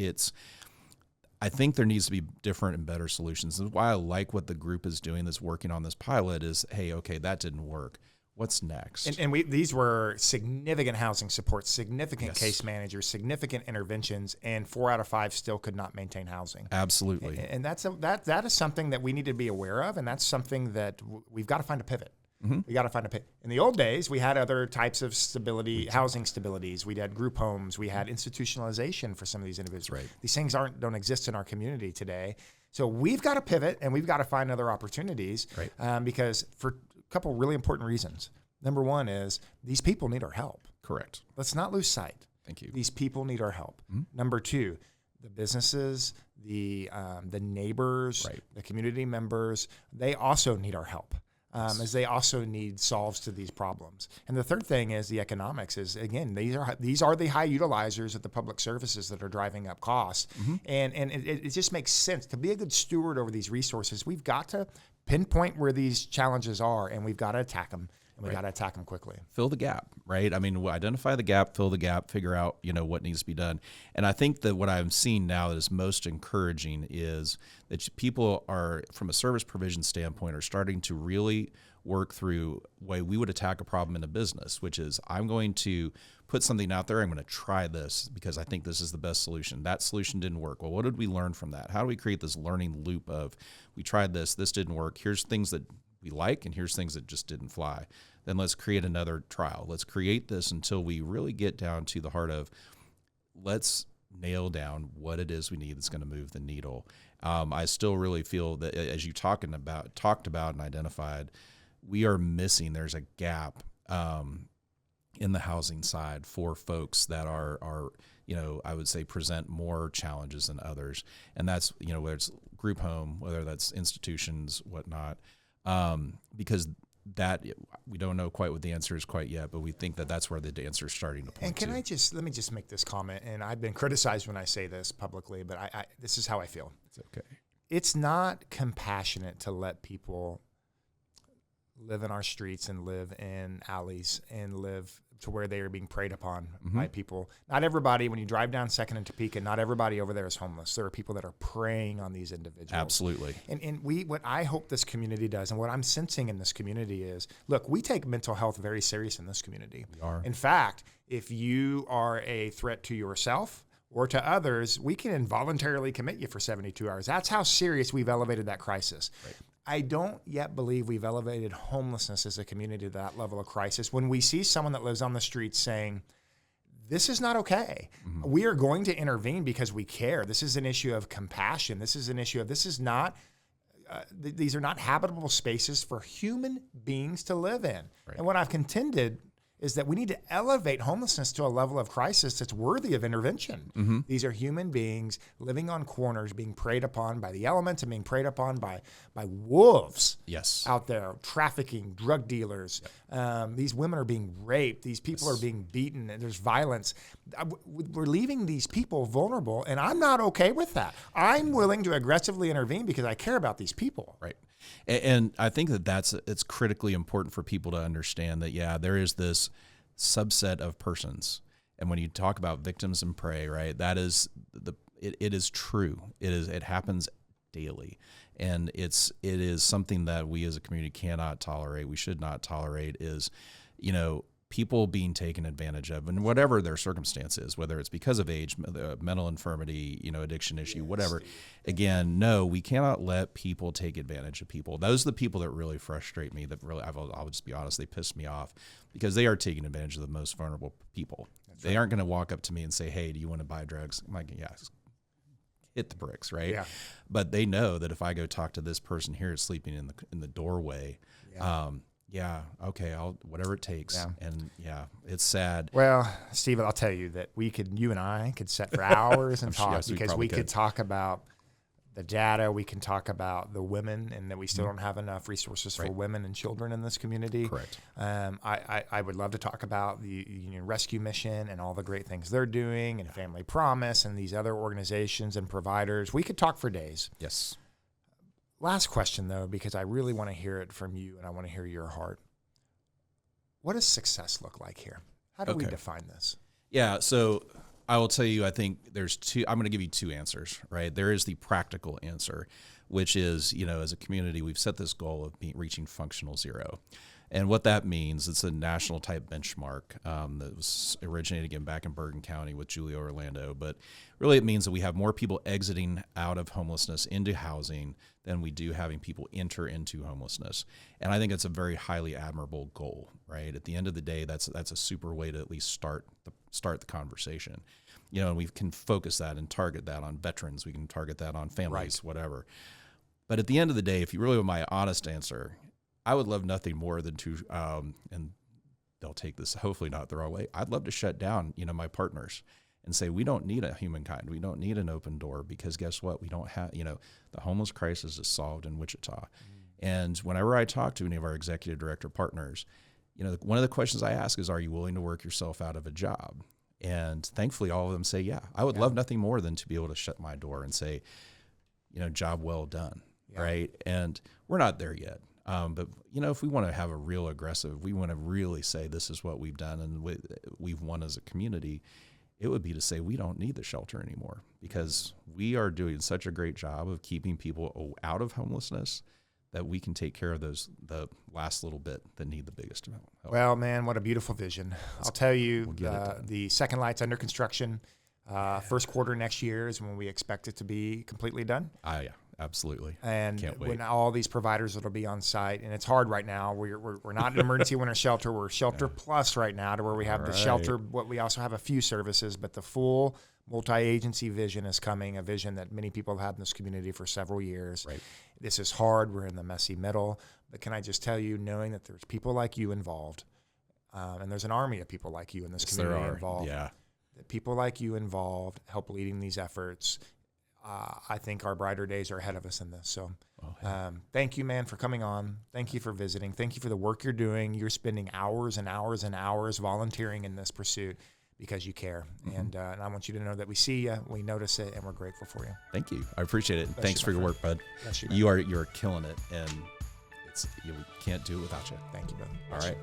Speaker 2: I think there needs to be different and better solutions. That's why I like what the group is doing that's working on this pilot is, hey, okay, that didn't work. What's next?
Speaker 1: And these were significant housing supports, significant case managers, significant interventions, and 4 out of 5 still could not maintain housing.
Speaker 2: Absolutely.
Speaker 1: And that is something that we need to be aware of, and that's something that we've got to find a pivot. Mm-hmm. We got to find a pivot. In the old days, we had other types of stability, housing stabilities. We had group homes. We had institutionalization for some of these individuals.
Speaker 2: Right.
Speaker 1: These things don't exist in our community today. So we've got to pivot, and we've got to find other opportunities.
Speaker 2: Right.
Speaker 1: Because for a couple really important reasons. Number one is these people need our help.
Speaker 2: Correct.
Speaker 1: Let's not lose sight.
Speaker 2: Thank you.
Speaker 1: These people need our help.
Speaker 2: Mm-hmm.
Speaker 1: Number two, the businesses, the neighbors, the community members, they also need our help. As they also need solves to these problems. And the third thing is the economics is, again, these are the high utilizers of the public services that are driving up costs. Mm-hmm. And it just makes sense to be a good steward over these resources. We've got to pinpoint where these challenges are, and we've got to attack them. And we got to attack them quickly.
Speaker 2: Fill the gap, right? I mean, identify the gap, fill the gap, figure out, what needs to be done. And I think that what I'm seeing now that is most encouraging is that people are, from a service provision standpoint, are starting to really work through the way we would attack a problem in a business, which is I'm going to put something out there. I'm going to try this because I think this is the best solution. That solution didn't work. Well, what did we learn from that? How do we create this learning loop of we tried this didn't work. Here's things that we like, and here's things that just didn't fly. Then let's create another trial. Let's create this until we really get down to the heart of let's nail down what it is we need that's going to move the needle. I still really feel that as you talked about and identified, we are missing, there's a gap in the housing side for folks that are I would say present more challenges than others. And that's, whether it's group home, whether that's institutions, whatnot. Because that we don't know quite what the answer is quite yet, but we think that that's where the answer is starting to point to.
Speaker 1: And let me just make this comment, and I've been criticized when I say this publicly, but I this is how I feel.
Speaker 2: It's okay.
Speaker 1: It's not compassionate to let people live in our streets and live in alleys and live to where they are being preyed upon by people. Not everybody, when you drive down 2nd and Topeka, not everybody over there is homeless. There are people that are preying on these individuals.
Speaker 2: Absolutely.
Speaker 1: And what I hope this community does, and what I'm sensing in this community is, look, we take mental health very serious in this community.
Speaker 2: We are.
Speaker 1: In fact, if you are a threat to yourself or to others, we can involuntarily commit you for 72 hours. That's how serious we've elevated that crisis. Right. I don't yet believe we've elevated homelessness as a community to that level of crisis. When we see someone that lives on the streets saying, this is not okay. We are going to intervene because we care. This is an issue of compassion. This is an issue of, this is not, these are not habitable spaces for human beings to live in. Right. And what I've contended is that we need to elevate homelessness to a level of crisis that's worthy of intervention. These are human beings living on corners, being preyed upon by the elements and being preyed upon by wolves out there, trafficking, drug dealers. These women are being raped. These people are being beaten, and there's violence. We're leaving these people vulnerable, and I'm not okay with that. I'm willing to aggressively intervene because I care about these people.
Speaker 2: Right. And I think it's critically important for people to understand that, there is this subset of persons. And when you talk about victims and prey, right, that is it is true. It happens daily. And it is something that we as a community cannot tolerate. We should not tolerate is, people being taken advantage of, and whatever their circumstance is, whether it's because of age, mental infirmity, addiction issue, whatever. Again, no, we cannot let people take advantage of people. Those are the people that really frustrate me, that really, I'll just be honest, they piss me off because they are taking advantage of the most vulnerable people. They aren't going to walk up to me and say, hey, do you want to buy drugs? I'm like, yes. Hit the bricks, right? Yeah. But they know that if I go talk to this person here sleeping in the doorway, okay, I'll whatever it takes. Yeah. And it's sad.
Speaker 1: Well, Steve, I'll tell you that you and I could sit for hours and talk because we could talk about the data. We can talk about the women, and that we still don't have enough resources for women and children in this community.
Speaker 2: Correct.
Speaker 1: I would love to talk about the Union Rescue Mission and all the great things they're doing, and Family Promise and these other organizations and providers. We could talk for days.
Speaker 2: Yes.
Speaker 1: Last question, though, because I really want to hear it from you, and I want to hear your heart. What does success look like here? How do we define this?
Speaker 2: Yeah, so I will tell you, I think there's I'm going to give you two answers, right? There is the practical answer, which is, as a community, we've set this goal of reaching functional zero. And what that means, it's a national type benchmark that was originated again back in Bergen County with Julia Orlando. But really it means that we have more people exiting out of homelessness into housing than we do having people enter into homelessness. And I think it's a very highly admirable goal, right? At the end of the day, that's a super way to at least start the conversation. And we can focus that and target that on veterans. We can target that on families, whatever. But at the end of the day, if you really want my honest answer, I would love nothing more than to, and they'll take this hopefully not the wrong way, I'd love to shut down, my partners and say, we don't need a humankind. We don't need an open door, because guess what? We don't have, the homeless crisis is solved in Wichita. And whenever I talk to any of our executive director partners, one of the questions I ask is, are you willing to work yourself out of a job? And thankfully all of them say, yeah. I would love nothing more than to be able to shut my door and say, job well done, right? And we're not there yet. But, if we want to have a real aggressive, we want to really say this is what we've done and we've won as a community, it would be to say we don't need the shelter anymore, because we are doing such a great job of keeping people out of homelessness that we can take care of the last little bit that need the biggest amount of help.
Speaker 1: Well, man, what a beautiful vision. I'll tell you, the second light's under construction. First quarter next year is when we expect it to be completely done.
Speaker 2: Yeah. Absolutely.
Speaker 1: And
Speaker 2: can't wait.
Speaker 1: When all these providers that'll be on site, and it's hard right now. We're not an emergency winter shelter. We're shelter plus right now, to where we have the shelter. What we also have a few services, but the full multi-agency vision is coming. A vision that many people have had in this community for several years. Right. This is hard. We're in the messy middle. But can I just tell you, knowing that there's people like you involved, and there's an army of people like you in this community involved.
Speaker 2: Yeah.
Speaker 1: People like you involved help leading these efforts. I think our brighter days are ahead of us in this. So thank you, man, for coming on. Thank you for visiting. Thank you for the work you're doing. You're spending hours and hours and hours volunteering in this pursuit because you care. And I want you to know that we see you, we notice it, and we're grateful for you.
Speaker 2: Thank you. I appreciate it. Thanks for your work, bud. You're killing it, and you can't do it without you.
Speaker 1: Thank you, bud.
Speaker 2: All right.